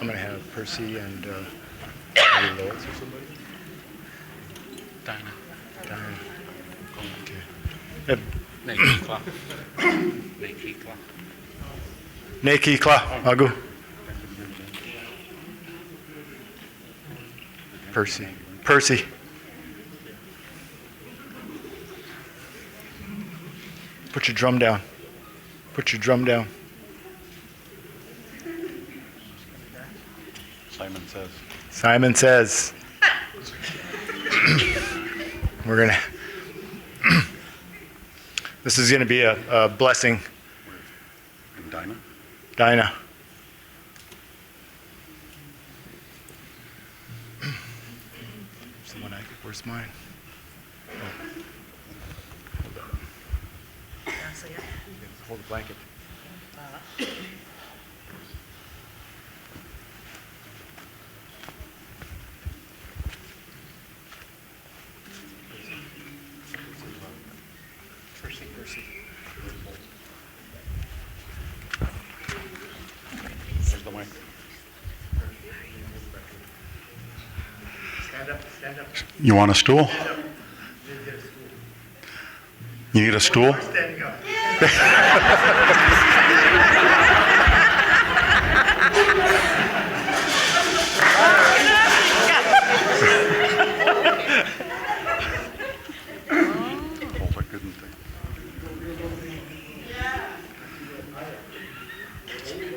I'm gonna have Percy and maybe Lois or somebody. Dinah. Okay. Nekikla. Nekikla. Nekikla, Agu. Percy. Put your drum down. Simon says. We're gonna. This is gonna be a blessing. Dinah. Where's mine? Hold the blanket. Percy. Where's the mic? Stand up. You want a stool? You need a stool?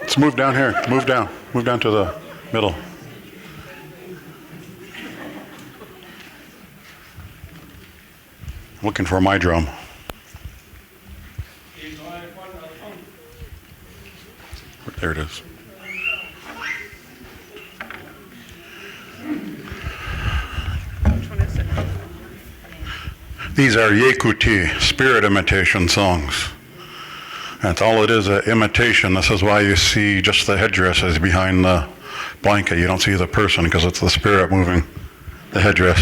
Let's move down here. Move down to the middle. Looking for my drum. There it is. Which one is it? These are Yekuti, spirit imitation songs. That's all it is, an imitation. This is why you see just the headdress is behind the blanket. You don't see the person because it's the spirit moving the headdress.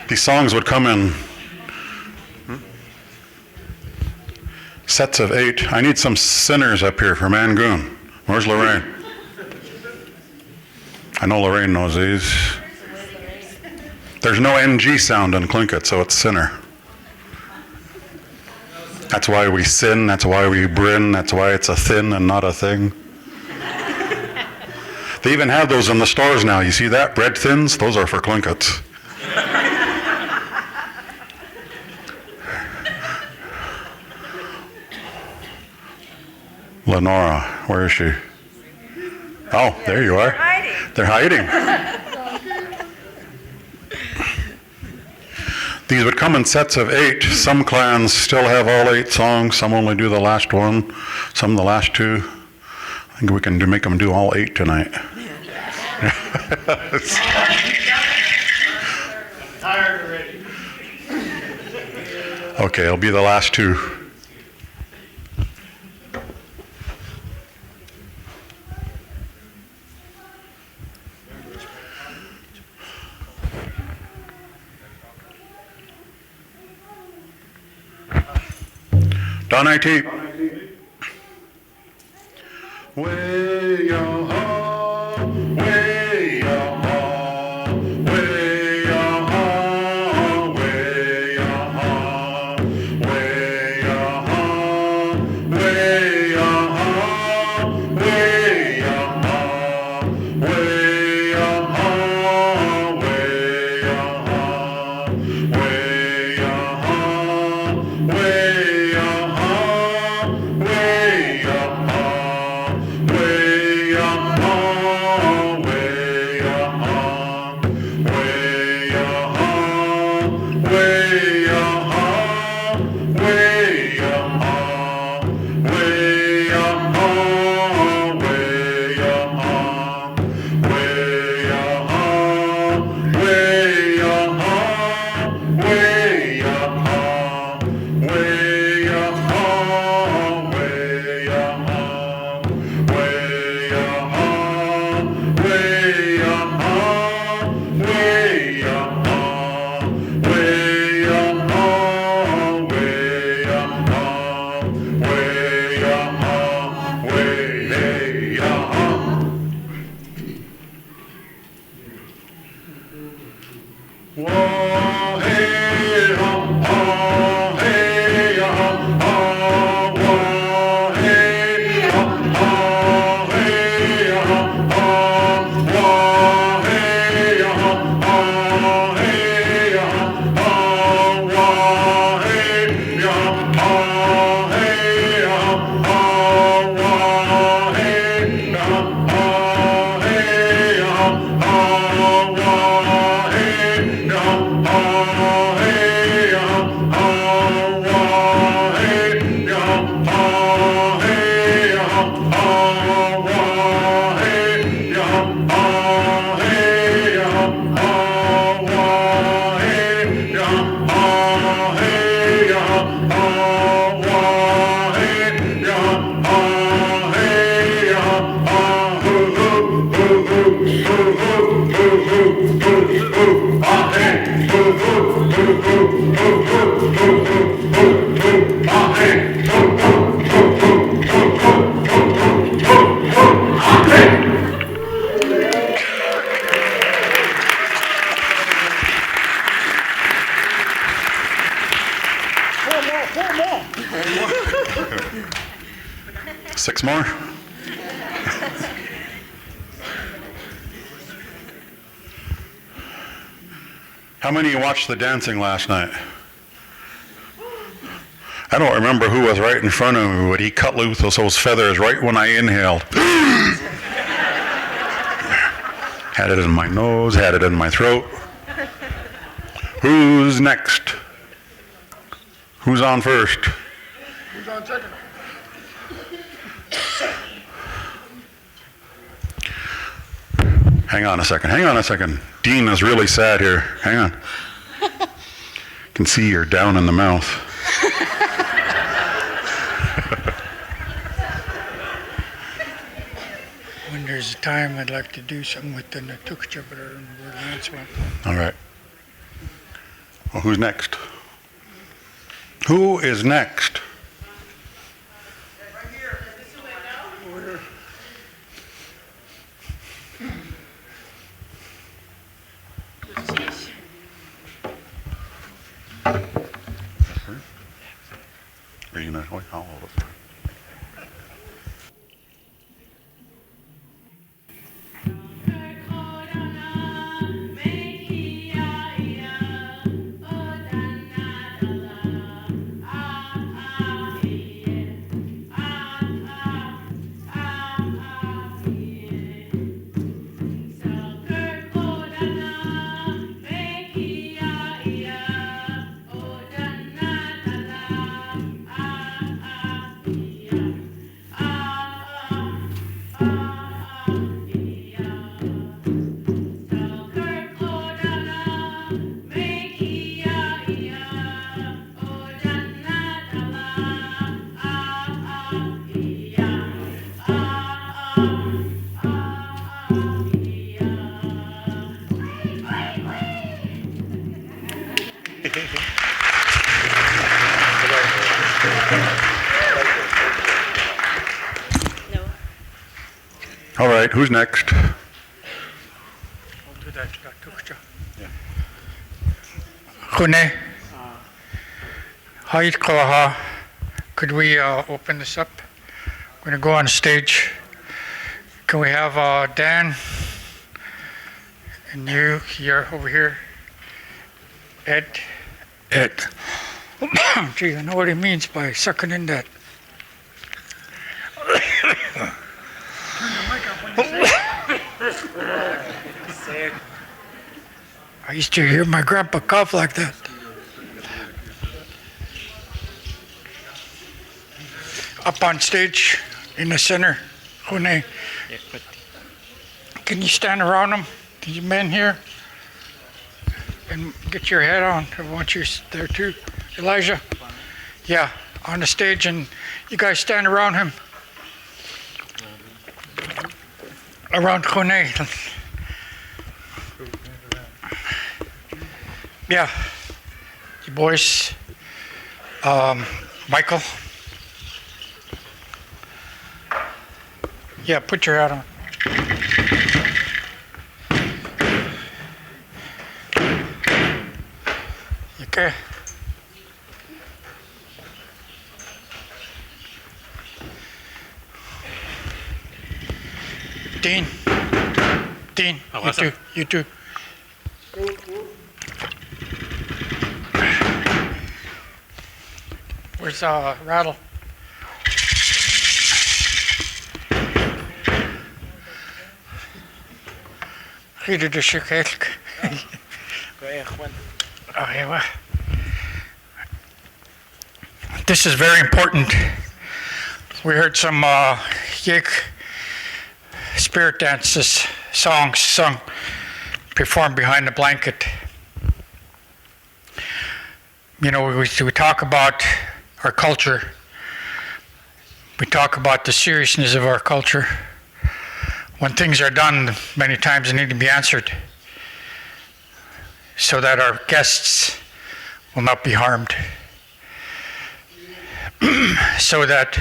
These songs would come in sets of 8. I need some sinners up here from Angoon. Where's Lorraine? I know Lorraine knows these. There's no NG sound in Tlingit, so it's sinner. That's why we sin, that's why we brin, that's why it's a thin and not a thing. They even have those in the stores now. You see that? Bread thins? Those are for Tlingits. Lenora, where is she? Oh, there you are. They're hiding. These would come in sets of 8. Some clans still have all 8 songs. Some only do the last one. Some the last 2. I think we can make them do all 8 tonight. Tired already. Okay, it'll be the last 2. Don IT. Way yo ho, way yo ho, way yo ho, way yo ho, way yo ho, way yo ho, way yo ho, way yo ho, way yo ho, way yo ho, way yo ho, way yo ho. Way Six more? How many watched the dancing last night? I don't remember who was right in front of me, but he cut loose those feathers right when I inhaled. Had it in my nose, had it in my throat. Who's next? Who's on first? Who's on second? Hang on a second. Dean is really sad here. Hang on. Can see you're down in the mouth. When there's a time, I'd like to do something with the Natukcha, but I don't know where Lance went. All right. Well, who's next? Who is next? Are you not? I'll hold it. All right, who's next? I'll do that Natukcha. Hune, Haid Koha, could we open this up? We're going to go on stage. Can we have Dan and you here over here? Ed. Gee, I know what he means by sucking in that. I used to hear my grandpa cough like that. Up on stage in the center, Hune. Can you stand around him, these men here, and get your head on? I want you there too. Elijah? Yeah, on the stage, and you guys stand around him. Around Hune. Yeah, you boys. Michael. Yeah, put your hat on. You okay? Dean, you too. Where's Rattle? This is very important. We heard some Yik spirit dances, songs sung, performed behind the blanket. You know, we talk about our culture. We talk about the seriousness of our culture. When things are done, many times they need to be answered so that our guests will not be harmed. so that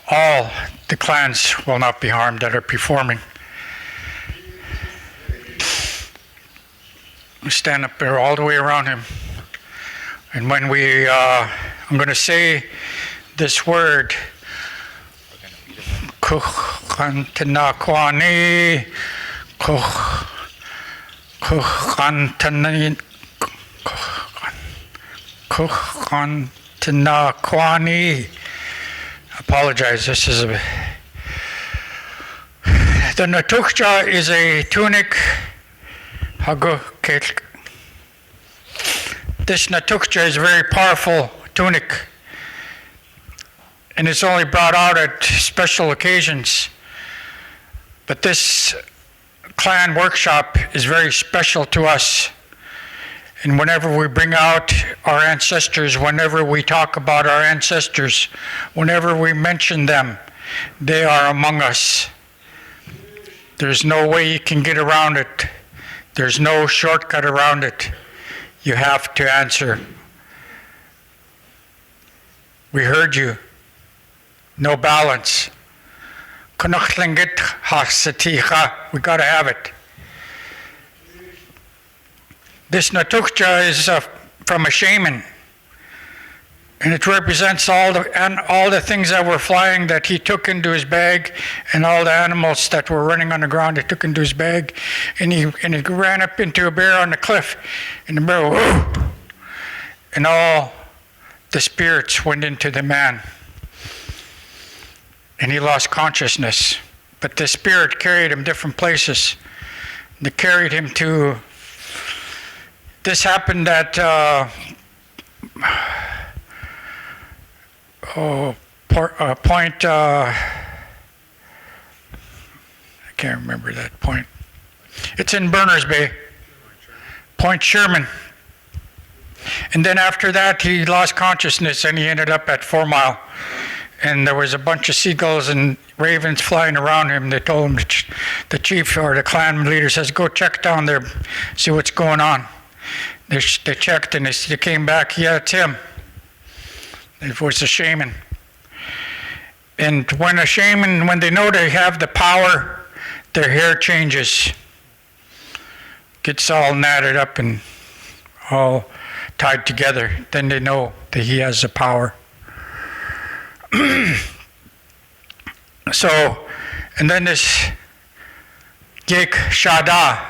all the clans will not be harmed that are performing. We stand up there all the way around him. And when I'm going to say this word, Kuchantanakwani, Kuchantanakwani. Apologize, this is the Natukhja is a tunic. This Natukhja is a very powerful tunic, and it's only brought out at special occasions. But this clan workshop is very special to us. And whenever we bring out our ancestors, whenever we talk about our ancestors, whenever we mention them, they are among us. There's no way you can get around it. There's no shortcut around it. You have to answer. We heard you. No balance. We got to have it. This Natukhja is from a shaman, and it represents all the things that were flying that he took into his bag, and all the animals that were running on the ground he took into his bag, and he ran up into a bear on the cliff, and the bear, whoo, and all the spirits went into the man, and he lost consciousness. But the spirit carried him different places. They carried him to. This happened at point. I can't remember that point. It's in Berners Bay, Point Sherman. And then after that, he lost consciousness, and he ended up at 4 Mile. And there was a bunch of seagulls and ravens flying around him. They told him, the chief or the clan leader says, "Go check down there, see what's going on." They checked, and they came back. Yeah, it's him. It was a shaman. And when they know they have the power, their hair changes. Gets all knotted up and all tied together. Then they know that he has the power. So, and then this Gek Shada,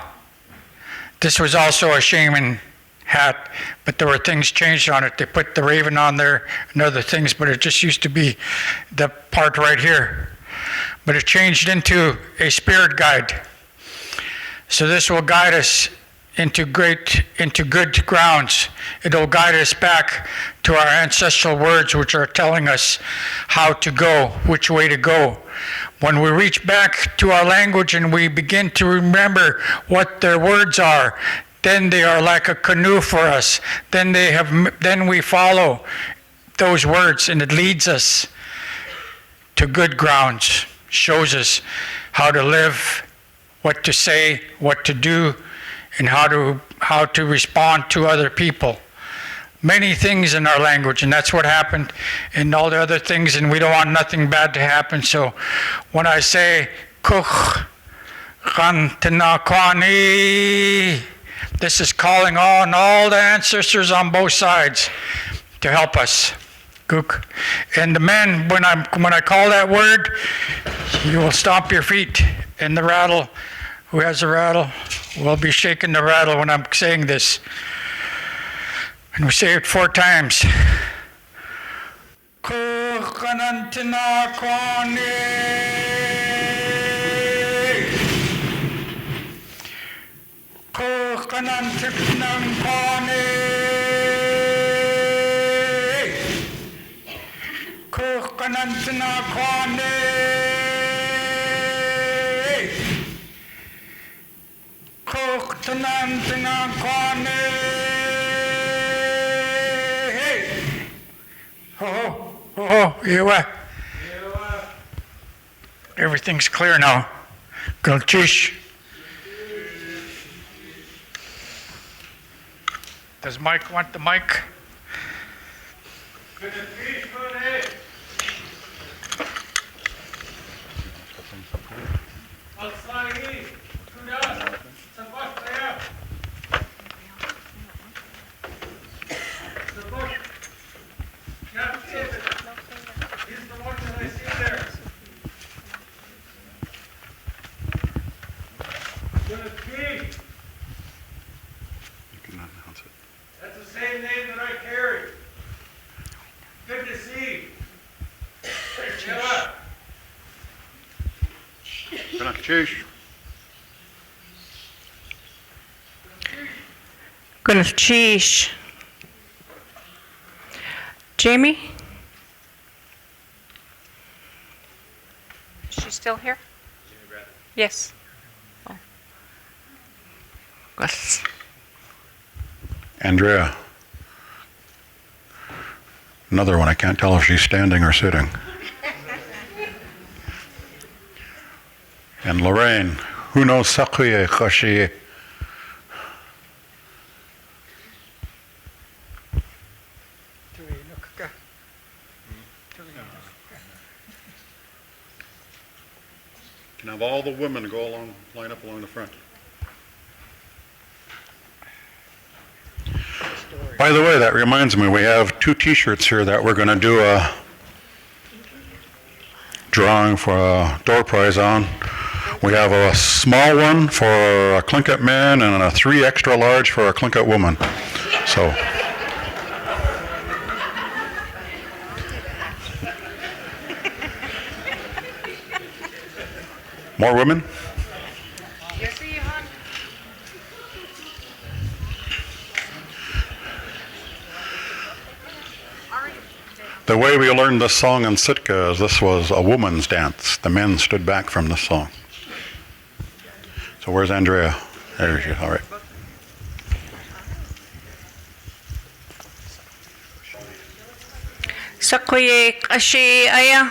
this was also a shaman hat, but there were things changed on it. They put the raven on there and other things, but it just used to be the part right here. But it changed into a spirit guide. So this will guide us into good grounds. It will guide us back to our ancestral words, which are telling us how to go, which way to go. When we reach back to our language and we begin to remember what their words are, then they are like a canoe for us. Then we follow those words, and it leads us to good grounds, shows us how to live, what to say, what to do, and how to respond to other people. Many things in our language, and that's what happened in all the other things, and we don't want nothing bad to happen. So when I say Kuch Tanakwani, this is calling on all the ancestors on both sides to help us. Kuk. And the men, when I call that word, you will stomp your feet, and the rattle, who has a rattle, will be shaking the rattle when I'm saying this. And we say it 4 times. Everything's clear now. Gulchish. Does Mike want the mic? That's the same name that I carry. Good to see you. Goodness, sheesh. Jamie? Is she still here? Yes. Oh. Yes. Andrea. Another one. I can't tell if she's standing or sitting. And Lorraine. Who knows Sakuye Kashi? Can have all the women go along, line up along the front. By the way, that reminds me, we have 2 t-shirts here that we're going to do a drawing for a door prize on. We have a small one for a Tlingit man and a 3 extra large for a Tlingit woman. So. More women? The way we learned this song in Sitka is this was a woman's dance. The men stood back from this song. So where's Andrea? There she is. All right. Sakuye kashi aya.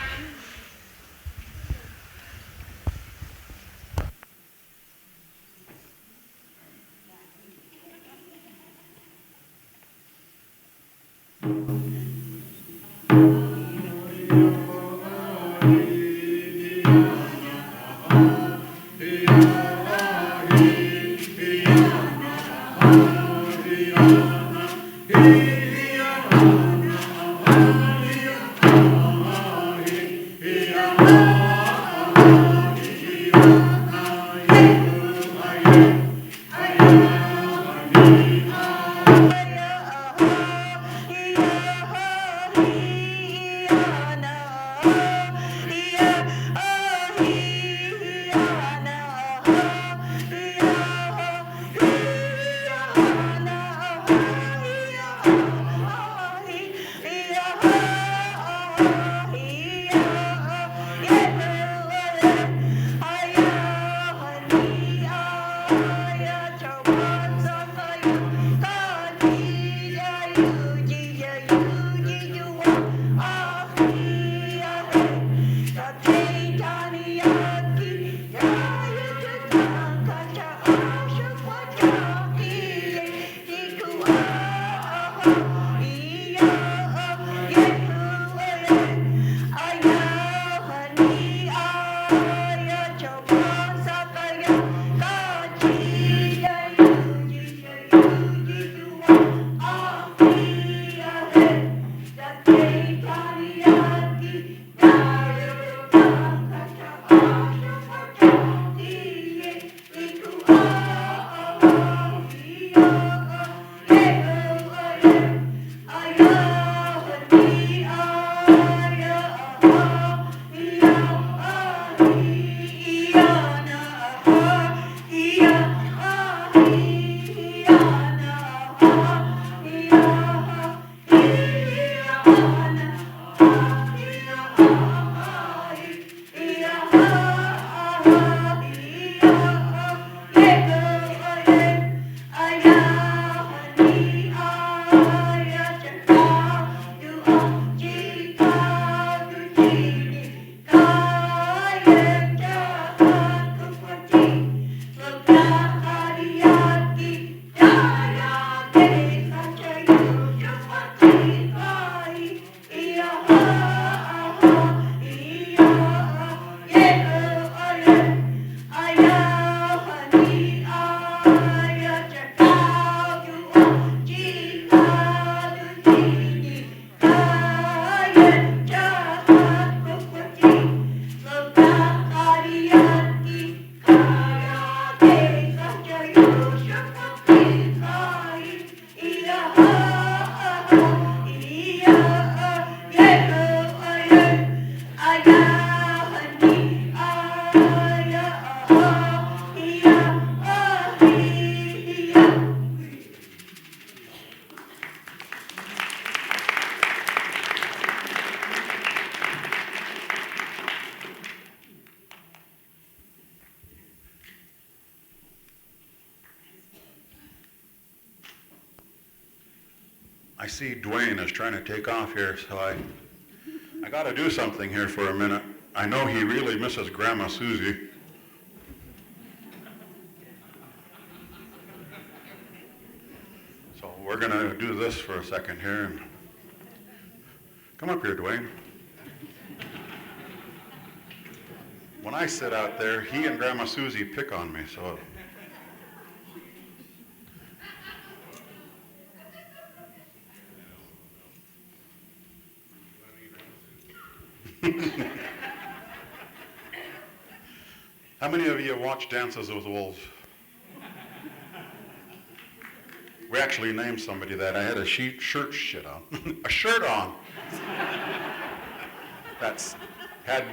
I see Dwayne is trying to take off here, so I got to do something here for a minute. I know he really misses Grandma Susie. So we're going to do this for a second here. And come up here, Dwayne. When I sit out there, he and Grandma Susie pick on me, so. How many of you watch Dances with Wolves? We actually named somebody that. I had a shirt on. A shirt on. That's had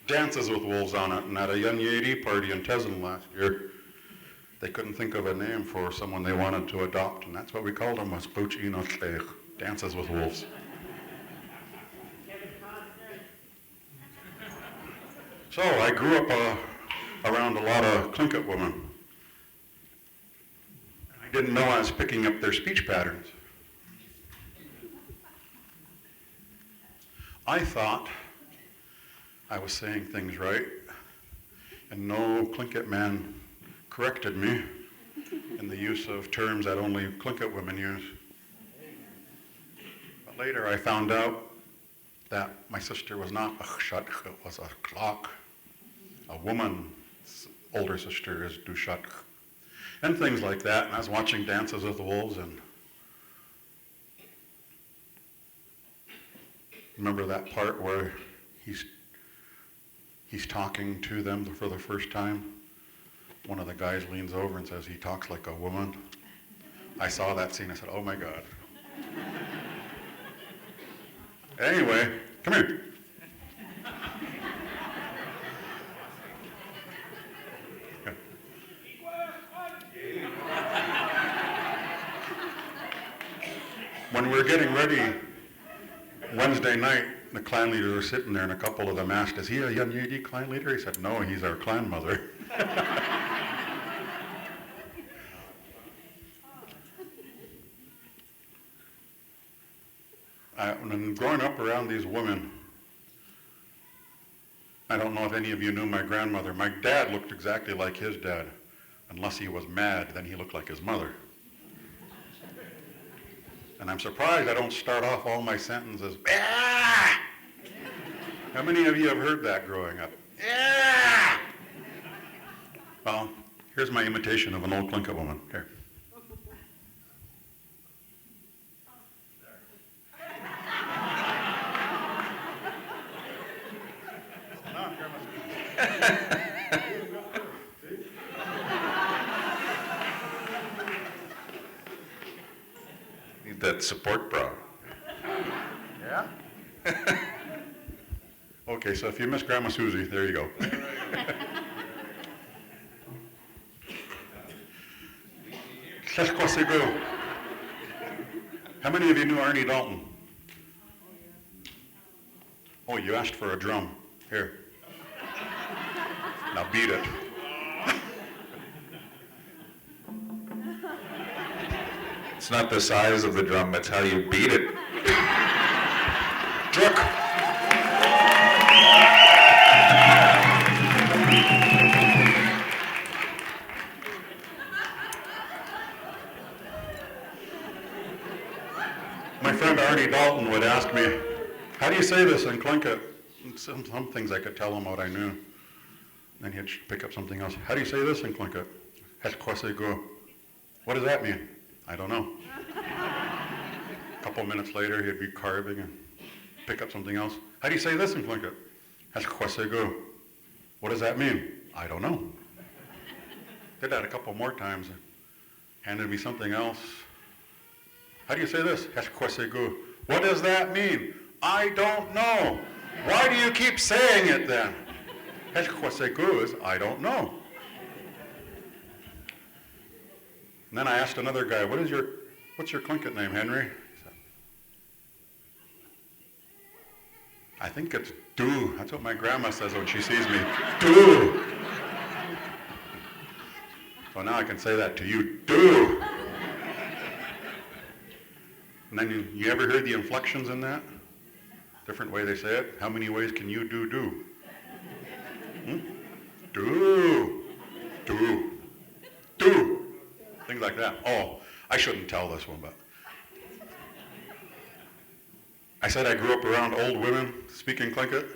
Dances with Wolves on it, and at a Yanyedi party in Teslin last year, they couldn't think of a name for someone they wanted to adopt, and that's what we called them, was Dances with Wolves. So I grew up around a lot of Tlingit women. I didn't know I was picking up their speech patterns. I thought I was saying things right, and no Tlingit man corrected me in the use of terms that only Tlingit women use. But later I found out that my sister was not a chshut, it was a clock. A woman's older sister is dushat, and things like that. And I was watching Dances with the Wolves, and remember that part where he's talking to them for the first time. One of the guys leans over and says, he talks like a woman. I saw that scene, I said, oh my God. Anyway, come here. When we were getting ready Wednesday night, the clan leaders were sitting there, and a couple of them asked, is he a Yanyedi clan leader? He said, no, he's our clan mother. When growing up around these women, I don't know if any of you knew my grandmother. My dad looked exactly like his dad. Unless he was mad, then he looked like his mother. And I'm surprised I don't start off all my sentences, ah! How many of you have heard that growing up? Ah! Well, here's my imitation of an old Tlingit woman. Here. Need that support bra. Yeah? Okay, so if you miss Grandma Susie, there you go. How many of you knew Arnie Dalton? Oh, you asked for a drum. Here. Now beat it. It's not the size of the drum, it's how you beat it. Druk. My friend Arnie Dalton would ask me, how do you say this in Tlingit? Some things I could tell him what I knew. Then he'd pick up something else. How do you say this in Tlingit? What does that mean? I don't know. A couple minutes later, he'd be carving and pick up something else. How do you say this in Tlingit? What does that mean? I don't know. Did that a couple more times. Handed me something else. How do you say this? What does that mean? I don't know. Why do you keep saying it then? Is I don't know. And then I asked another guy, what's your Tlingit name, Henry? He said, I think it's do. That's what my grandma says when she sees me. Do. So now I can say that to you. Do. And then you ever heard the inflections in that? Different way they say it. How many ways can you do? Hmm? Do. Things like that. Oh, I shouldn't tell this one, but I said I grew up around old women speaking Tlingit.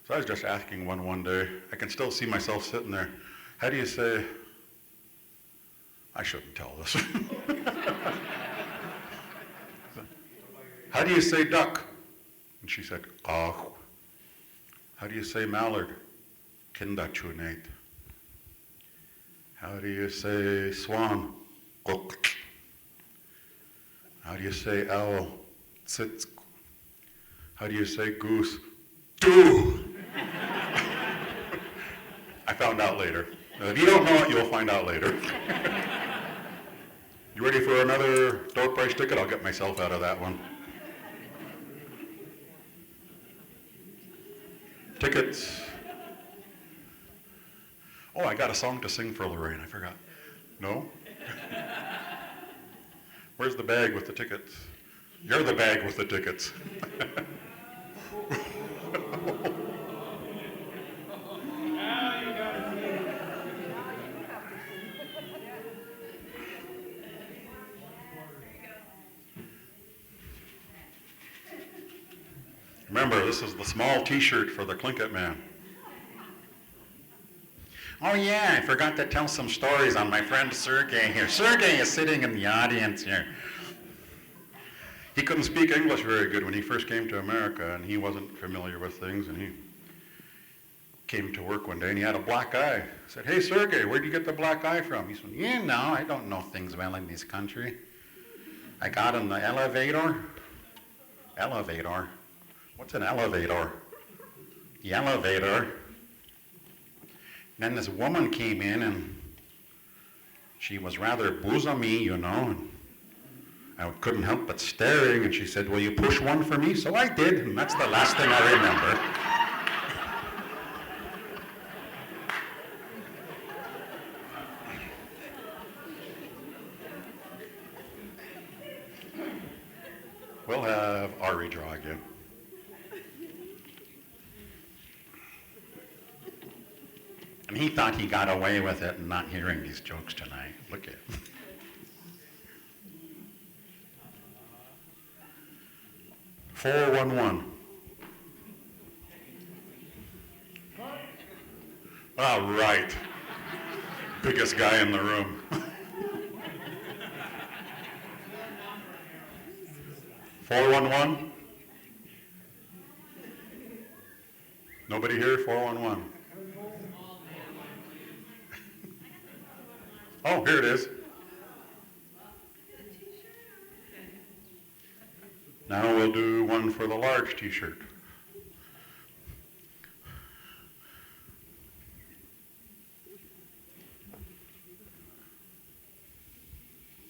So I was just asking one day. I can still see myself sitting there. How do you say, I shouldn't tell this. How do you say duck? And she said, oh. How do you say mallard? Kindachunate. How do you say swan? Gok. How do you say owl? Tsitsk. How do you say goose? Do. I found out later. If you don't know it, you'll find out later. You ready for another door price ticket? I'll get myself out of that one. Tickets. Oh, I got a song to sing for Lorraine. I forgot. No? Where's the bag with the tickets? You're the bag with the tickets. Remember, this is the small t-shirt for the Tlingit man. Oh yeah, I forgot to tell some stories on my friend Sergey here. Sergey is sitting in the audience here. He couldn't speak English very good when he first came to America, and he wasn't familiar with things, and he came to work one day, and he had a black eye. I said, hey Sergey, where'd you get the black eye from? He said, I don't know things well in this country. I got in the elevator. Elevator? What's an elevator? The elevator. And then this woman came in, and she was rather bosomy, and I couldn't help but staring, and she said, will you push one for me? So I did, and that's the last thing I remember. We'll have Ari draw again. And he thought he got away with it and not hearing these jokes tonight. Look at him. $411. All right. Biggest guy in the room. $411? Nobody here? 411. Oh, here it is. Now we'll do one for the large t-shirt.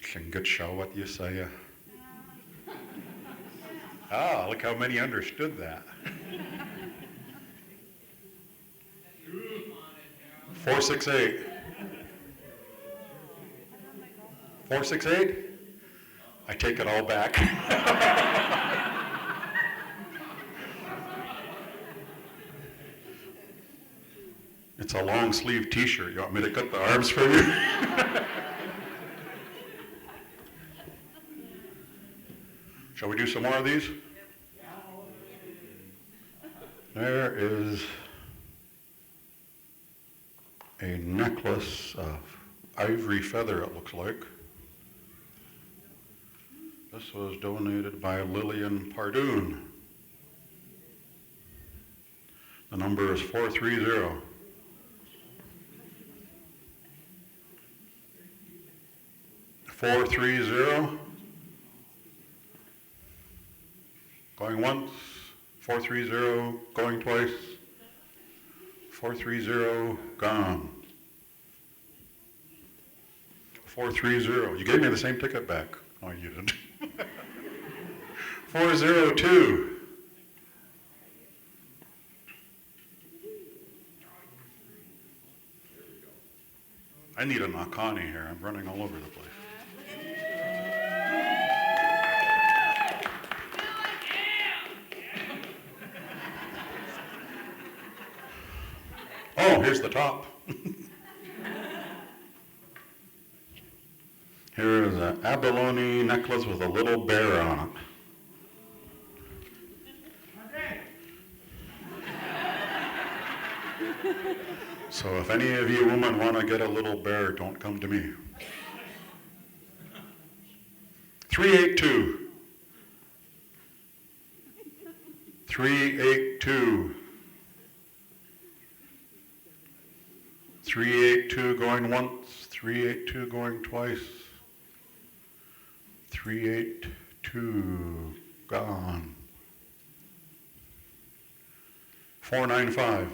Shingut show what you say. Ah, look how many understood that. 468. 468? I take it all back. It's a long sleeve t-shirt. You want me to cut the arms for you? Shall we do some more of these? There is a necklace of ivory feather, it looks like. This was donated by Lillian Pardoon. The number is 430. Going once, 430, going twice, 430, gone. 430. You gave me the same ticket back. Oh, you didn't. 402. I need a Nakani here. I'm running all over the place. Oh, here's the top. Here is an abalone necklace with a little bear on it. So if any of you women want to get a little bear, don't come to me. 382. 382. 382 going once, 382 going twice. 382 gone. 495.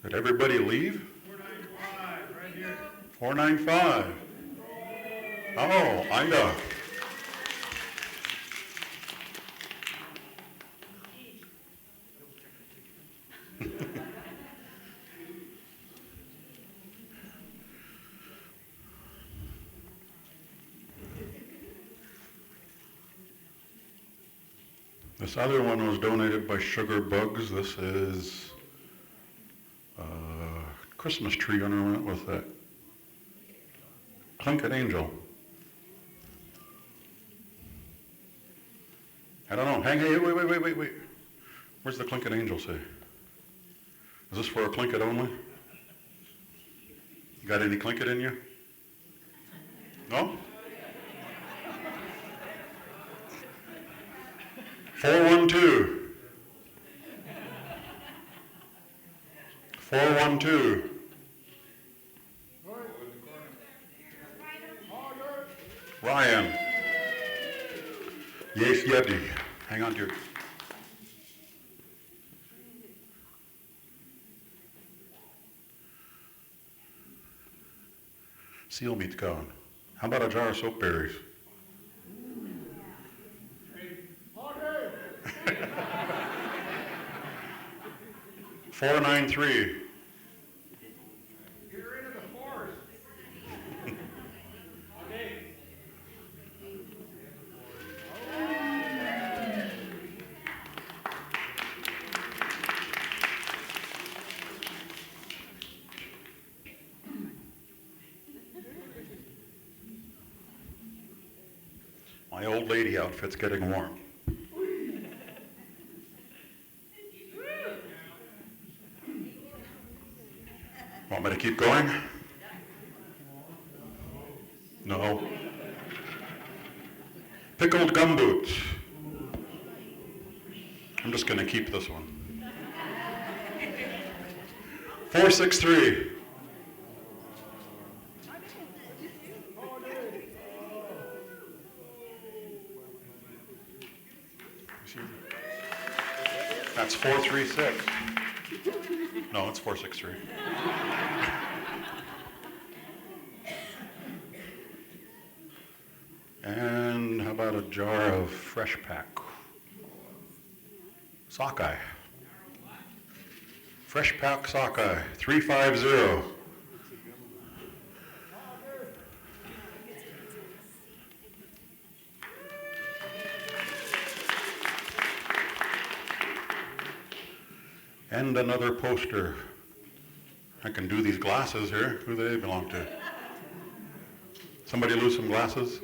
Did everybody leave? 495, right here. 495. Oh, Ida. This other one was donated by Sugar Bugs. This is Christmas tree ornament with a Clinket Angel. I don't know. Hey, wait. Where's the Clinket Angel say? Is this for a Clinket only? You got any Clinket in you? No? 412. 412. Ryan. Yes, Yeti. Hang on to your... Seal meat's gone. How about a jar of soap berries? 493. Get rid of the forest. My old lady outfit's getting warm. Want me to keep going? No. Pickled gumboots. I'm just going to keep this one. 463. That's 436. No, it's 463. And how about a jar of Fresh Pack? Sockeye. Fresh Pack Sockeye, 350. And another poster. I can do these glasses here. Who do they belong to? Somebody lose some glasses?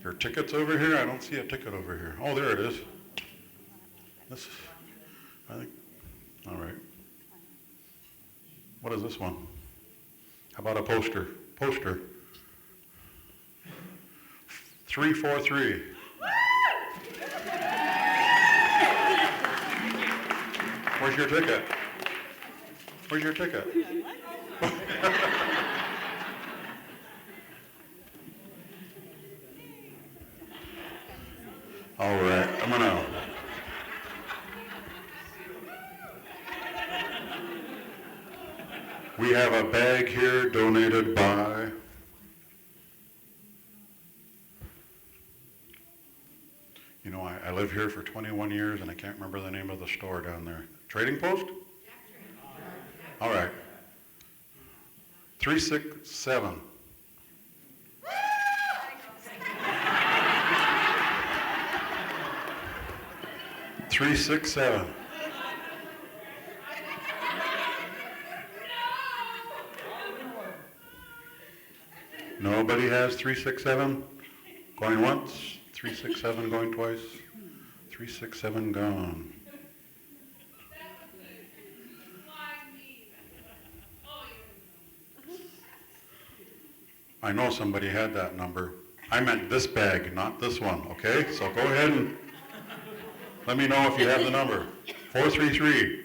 There are tickets over here? I don't see a ticket over here. Oh, there it is. This, I think, all right. What is this one? How about a poster? Poster. 343. Where's your ticket? Where's your ticket? All right, I'm gonna. We have a bag here donated by I live here for 21 years and I can't remember the name of the store down there. Trading Post? All right. 3, 6, 7. Three, 6, 7. Nobody has 3, 6, 7. Going once. 3, 6, 7 going twice. 3, 6, 7 gone. I know somebody had that number. I meant this bag, not this one, okay? So go ahead and let me know if you have the number. 433.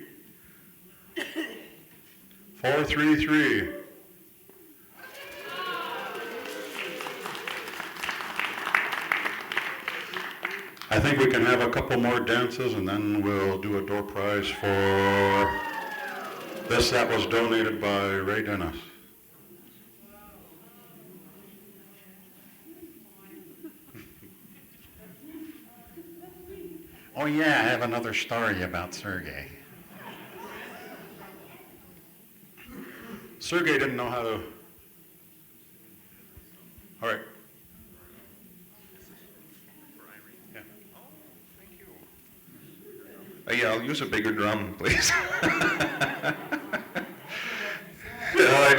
433. I think we can have a couple more dances and then we'll do a door prize for this that was donated by Ray Dennis. Oh yeah, I have another story about Sergey. Sergey didn't know how to... All right. Yeah, I'll use a bigger drum, please. Yeah, I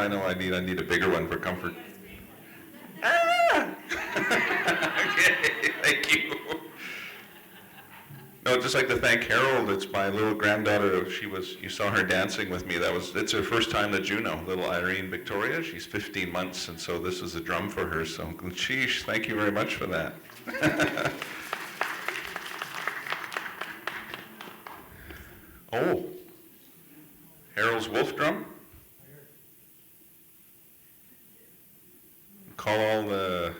know. I need a bigger one for comfort. Okay, thank you. No, I'd just like to thank Harold. It's my little granddaughter. You saw her dancing with me. It's her first time at Juneau, little Irene Victoria. She's 15 months, and so this is a drum for her. So, sheesh, thank you very much for that. Oh, Harold's wolf drum. Call all the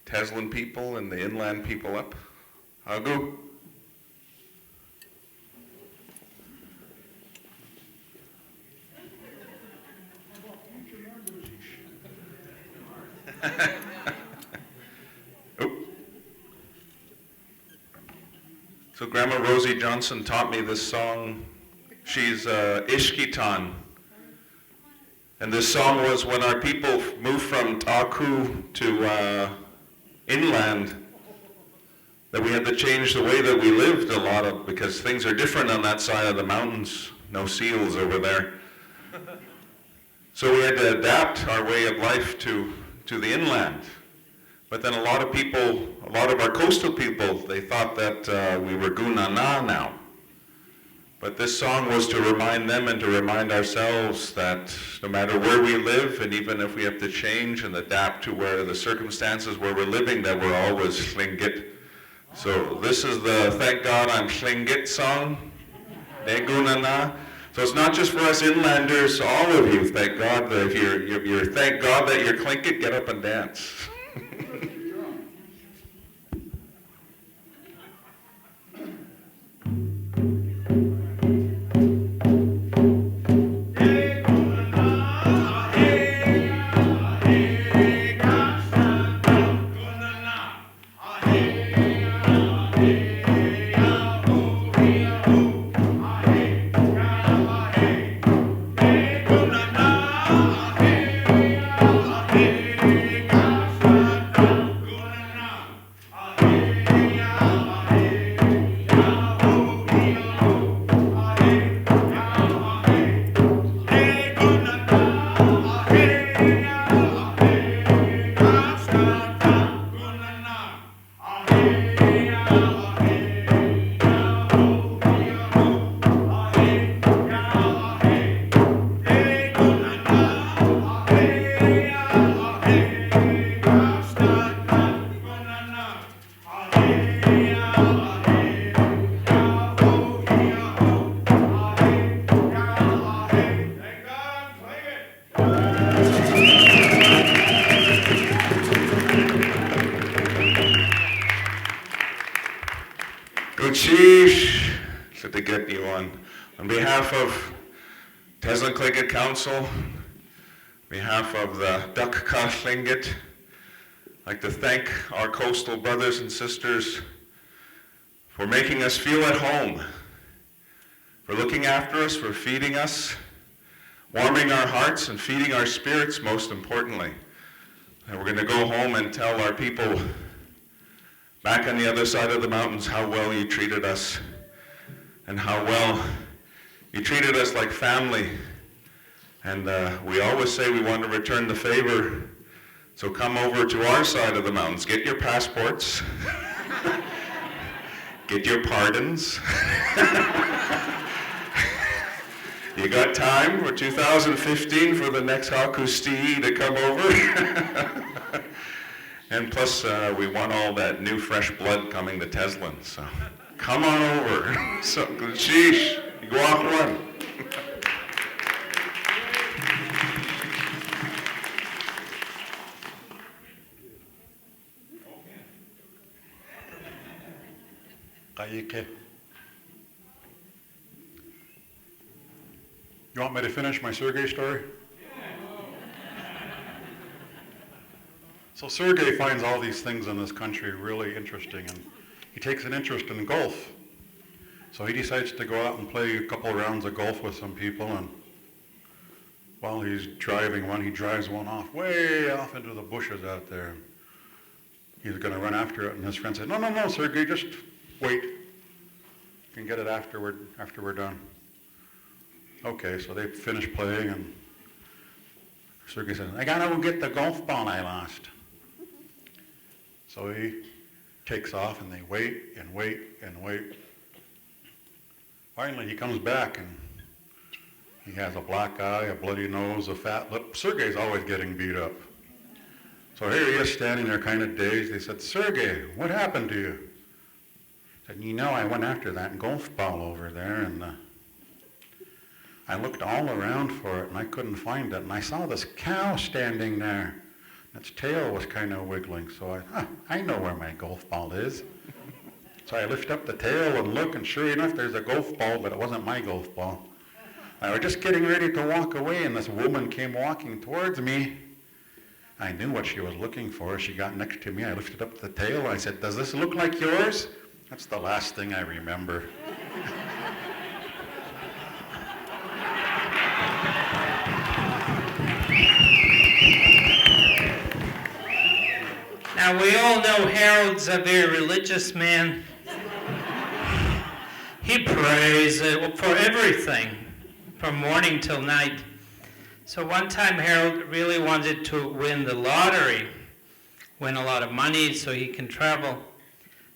Tasman people and the inland people up. I'll go. Oh. So Grandma Rosie Johnson taught me this song. She's Ishkitan. And this song was when our people moved from Taku to inland, that we had to change the way that we lived a lot of, because things are different on that side of the mountains. No seals over there. So we had to adapt our way of life to the inland. But then a lot of our coastal people, they thought that we were Gunana now. But this song was to remind them and to remind ourselves that no matter where we live, and even if we have to change and adapt to where the circumstances where we're living, that we're always Tlingit. So this is the Thank God I'm Tlingit song, Negunana. So it's not just for us inlanders, all of you, thank God that if you're thank God that you're Tlingit, get up and dance. Good to get you on behalf of Tasman Tlingit Council, on behalf of the Dukka Tlingit, I'd like to thank our coastal brothers and sisters for making us feel at home, for looking after us, for feeding us, warming our hearts and feeding our spirits, most importantly. And we're going to go home and tell our people back on the other side of the mountains how well you treated us and how well you treated us like family. And we always say we want to return the favor. So come over to our side of the mountains. Get your passports. Get your pardons. You got time for 2015 for the next Hakusti to come over. And plus, we want all that new fresh blood coming to Teslin. So come on over. So, sheesh, guac one. Kayike. You want me to finish my Sergei story? So Sergei finds all these things in this country really interesting, and he takes an interest in golf. So he decides to go out and play a couple rounds of golf with some people, and while he's driving one, he drives one off, way off into the bushes out there. He's going to run after it, and his friend said, no, Sergei, just wait. You can get it after we're done. Okay, so they finish playing, and Sergei says, I gotta go get the golf ball I lost. So he takes off, and they wait and wait and wait. Finally, he comes back, and he has a black eye, a bloody nose, a fat lip. Sergei's always getting beat up. So here he is standing there kind of dazed. They said, Sergei, what happened to you? He said, I went after that golf ball over there, and I looked all around for it, and I couldn't find it. And I saw this cow standing there. And its tail was kind of wiggling. So I know where my golf ball is. So I lift up the tail and look, and sure enough, there's a golf ball, but it wasn't my golf ball. I was just getting ready to walk away, and this woman came walking towards me. I knew what she was looking for. She got next to me. I lifted up the tail. I said, does this look like yours? That's the last thing I remember. Now, we all know Harold's a very religious man. He prays for everything, from morning till night. So one time Harold really wanted to win the lottery, win a lot of money so he can travel.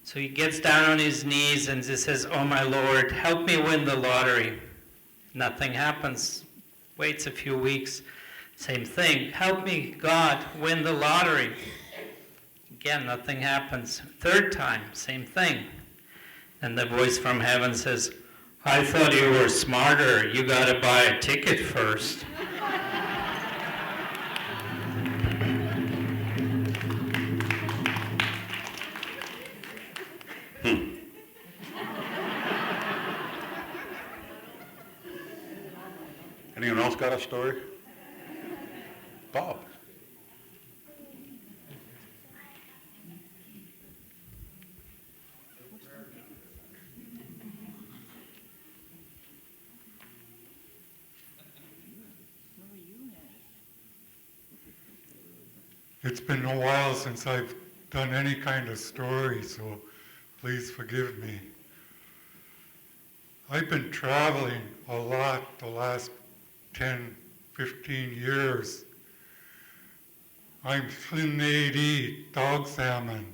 So he gets down on his knees and he says, oh my Lord, help me win the lottery. Nothing happens. Waits a few weeks. Same thing. Help me, God, win the lottery. Again, nothing happens. Third time, same thing. And the voice from heaven says, I thought you were smarter. You got to buy a ticket first. Anyone else got a story? Bob. It's been a while since I've done any kind of story, so please forgive me. I've been traveling a lot the last 10, 15 years. I'm Shinedi dog salmon.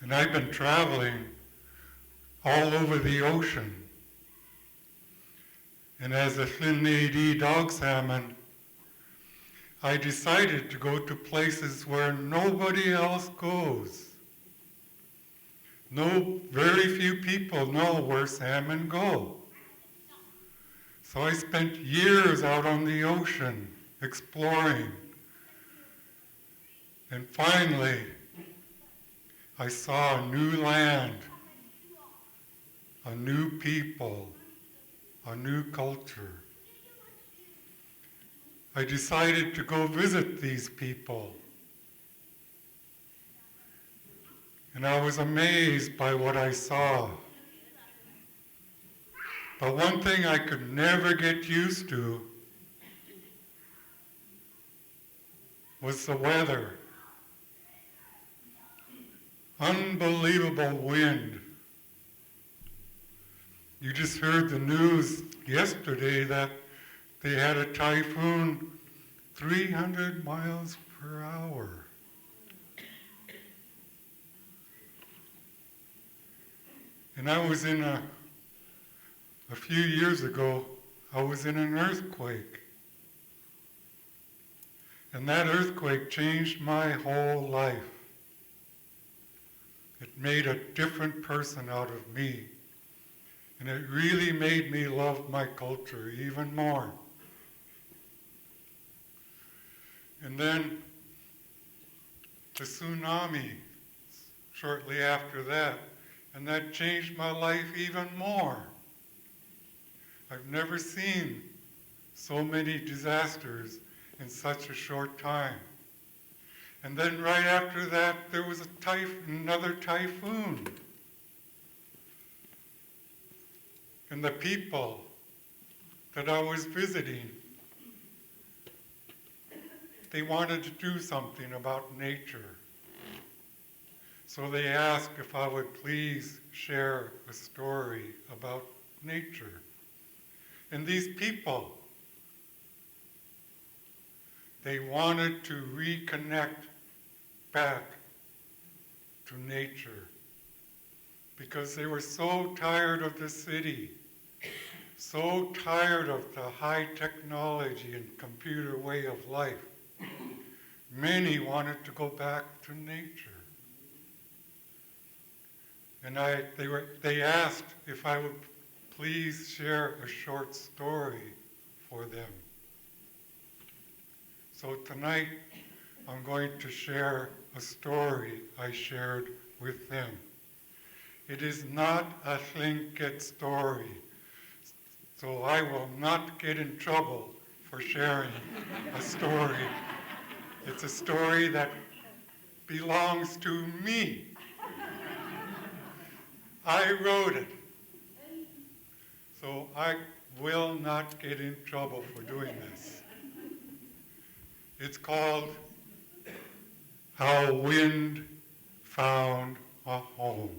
And I've been traveling all over the ocean. And as a Shinedi dog salmon, I decided to go to places where nobody else goes. Very few people know where salmon go. So I spent years out on the ocean exploring. And finally, I saw a new land, a new people, a new culture. I decided to go visit these people. And I was amazed by what I saw. But one thing I could never get used to was the weather. Unbelievable wind. You just heard the news yesterday that they had a typhoon 300 miles per hour. And I was in a few years ago, I was in an earthquake. And that earthquake changed my whole life. It made a different person out of me. And it really made me love my culture even more. And then the tsunami shortly after that, and that changed my life even more. I've never seen so many disasters in such a short time. And then right after that, there was another typhoon. And the people that I was visiting, they wanted to do something about nature. So they asked if I would please share a story about nature. And these people, they wanted to reconnect back to nature because they were so tired of the city, so tired of the high technology and computer way of life. Many wanted to go back to nature. And they asked if I would please share a short story for them. So tonight, I'm going to share a story I shared with them. It is not a Tlingit story, so I will not get in trouble for sharing a story. It's a story that belongs to me. I wrote it, so I will not get in trouble for doing this. It's called How Wind Found a Home.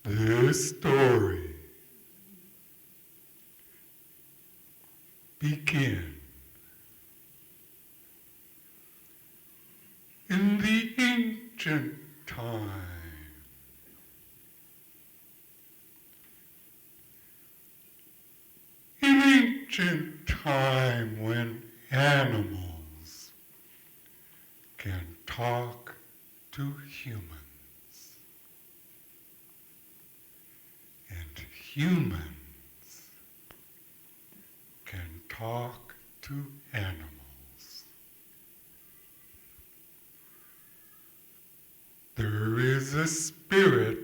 This story began in the ancient time. In ancient time when animals can talk to humans. Humans can talk to animals. There is a spirit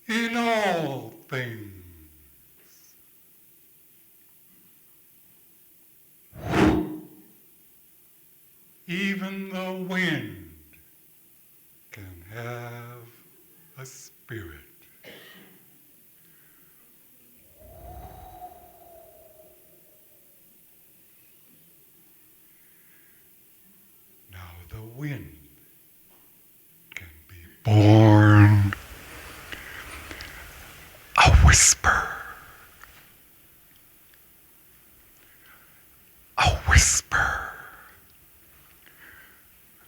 in all things. Even the wind can have a spirit. The wind can be born a whisper. A whisper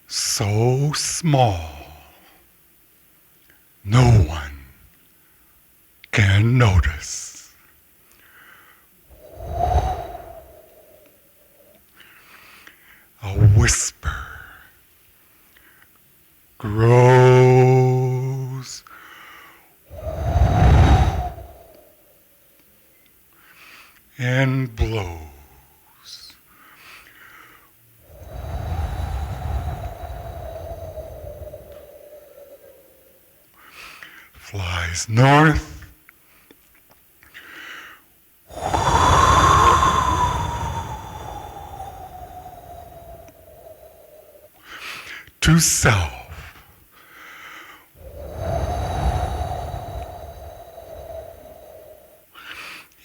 so small no one can notice. whisper grows and blows. Flies north, to south,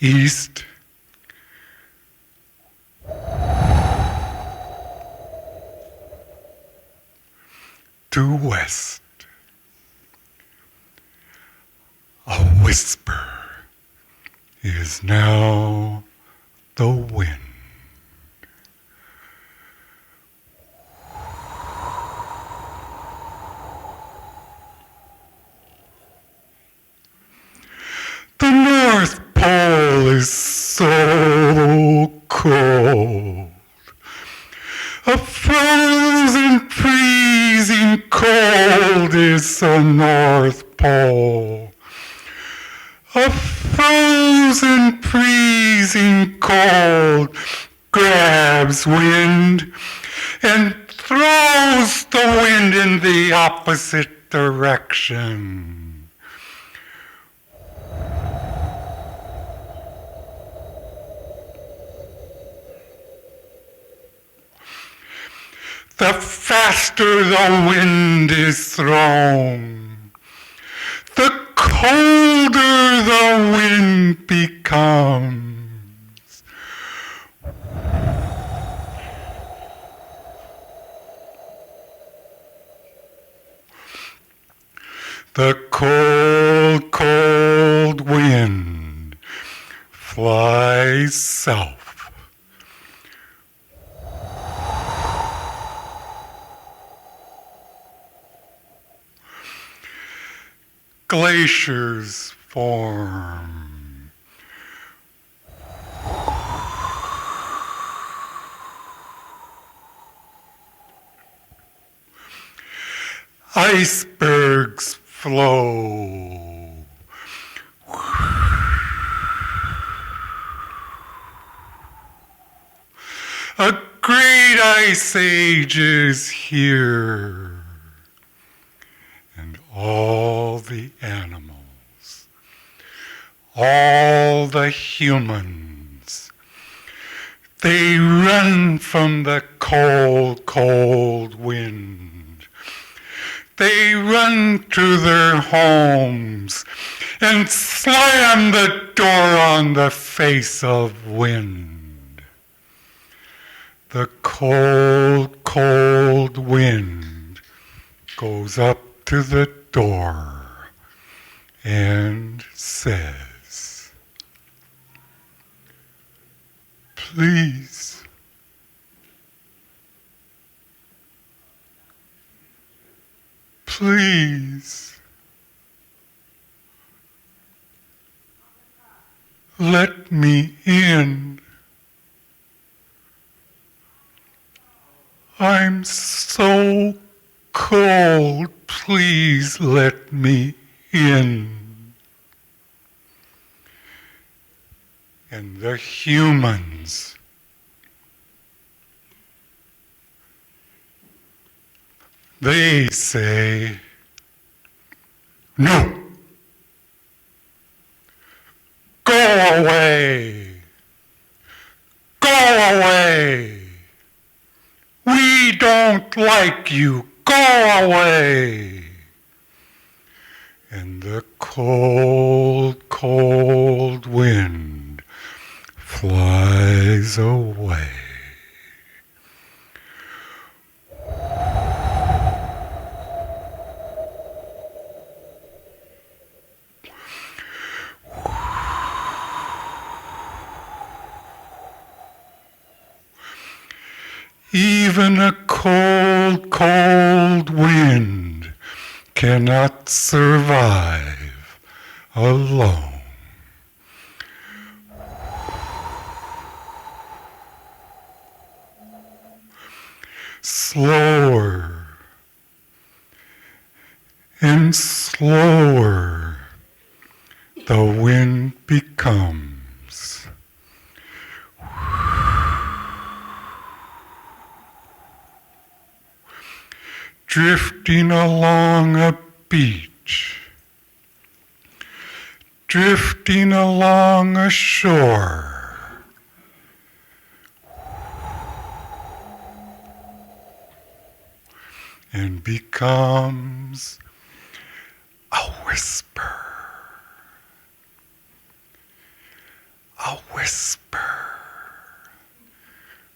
east, to west. A whisper is now the wind. The North Pole is so cold. A frozen, freezing cold is the North Pole. A frozen, freezing cold grabs wind and throws the wind in the opposite direction. The faster the wind is thrown, the colder the wind becomes. The cold, cold wind flies south. Glaciers form. Icebergs flow. A great ice age is here. And all the animals, all the humans, they run from the cold, cold wind. They run to their homes and slam the door on the face of wind. The cold, cold wind goes up to the door and says, please, please, let me in. I'm so cold, please let me in. And the humans, they say, no, go away, go away. We don't like you. Go away. And the cold, cold wind flies away. Even a cold, cold wind cannot survive alone. slower and slower the wind becomes. Drifting along a beach, drifting along a shore, and becomes a whisper. A whisper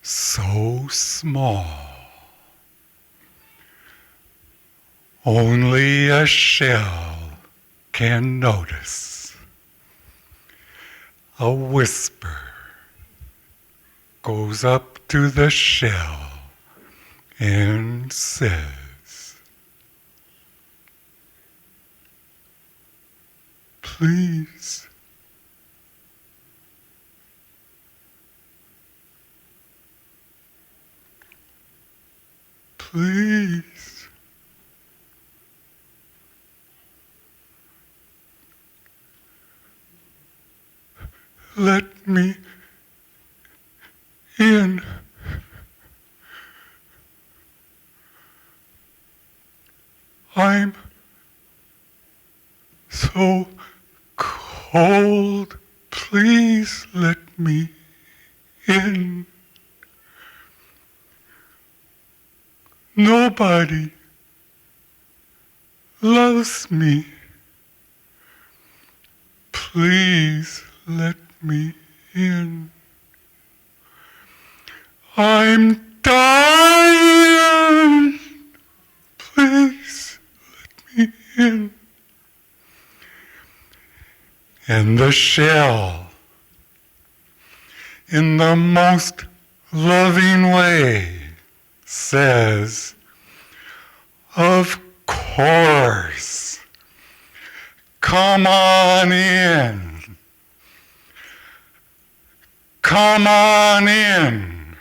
so small, only a shell can notice. A whisper goes up to the shell and says, please, please, let me in. I'm so cold, please let me in. Nobody loves me. Please let me in. I'm dying. Please let me in. And the shell, in the most loving way, says, of course, come on in. Come on in.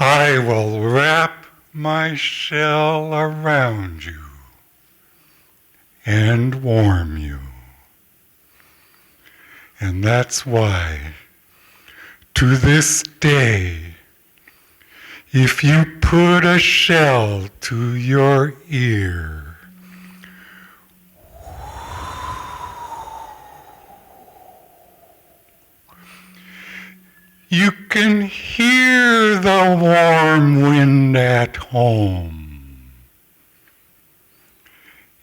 I will wrap my shell around you and warm you. And that's why, to this day, if you put a shell to your ear, you can hear the warm wind at home.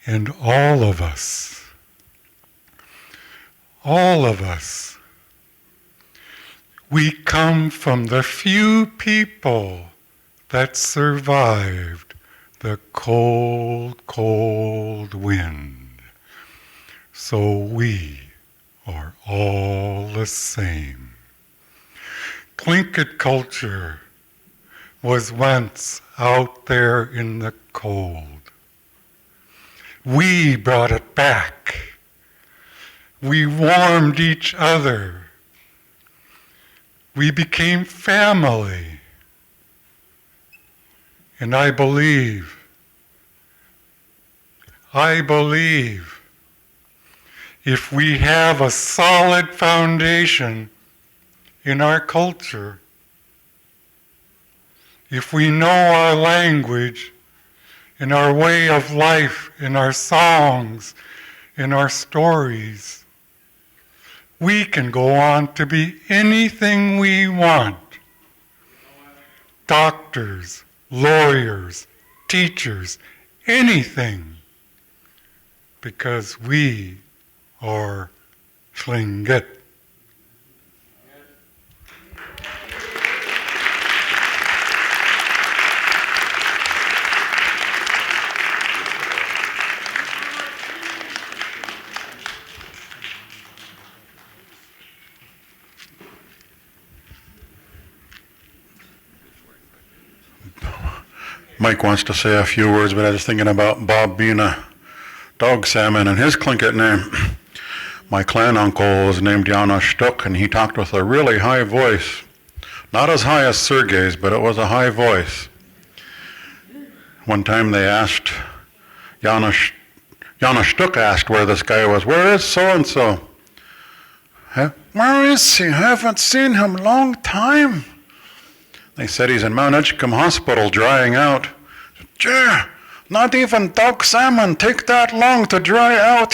And all of us, we come from the few people that survived the cold, cold wind. So we are all the same. Tlingit culture was once out there in the cold. We brought it back. We warmed each other. We became family. And I believe if we have a solid foundation in our culture, if we know our language, in our way of life, in our songs, in our stories, we can go on to be anything we want. Doctors, lawyers, teachers, anything, because we are Tlingit. Mike wants to say a few words, but I was thinking about Bob being a dog salmon and his Tlingit name. My clan uncle was named Yana Stuk, and he talked with a really high voice Not as high as Sergei's, but it was a high voice. One time they asked, Janusz Stuk asked where this guy was. Where is so-and-so? Where is he? I haven't seen him long time. They said he's in Mount Edgecombe Hospital drying out. Gee, not even dog salmon take that long to dry out.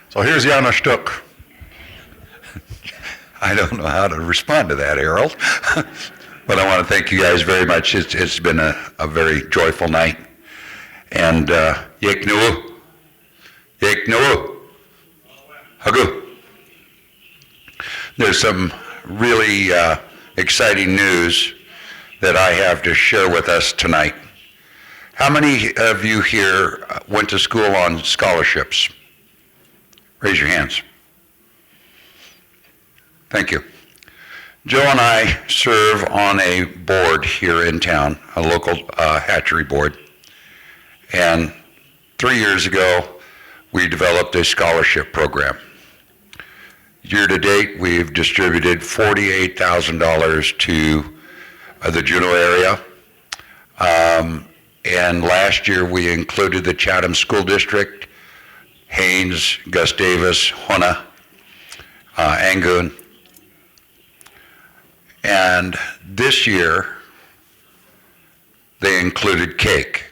So here's Janusz Stuk. I don't know how to respond to that, Harold. But I want to thank you guys very much. It's been a very joyful night. And Yeknu, Hagu. There's some really exciting news that I have to share with us tonight. How many of you here went to school on scholarships? Raise your hands. Thank you. Joe and I serve on a board here in town, a local hatchery board. And 3 years ago, we developed a scholarship program. Year to date, we've distributed $48,000 to the Juneau area. And last year, we included the Chatham School District, Haines, Gustavus, Hona, Angoon. And this year, they included cake.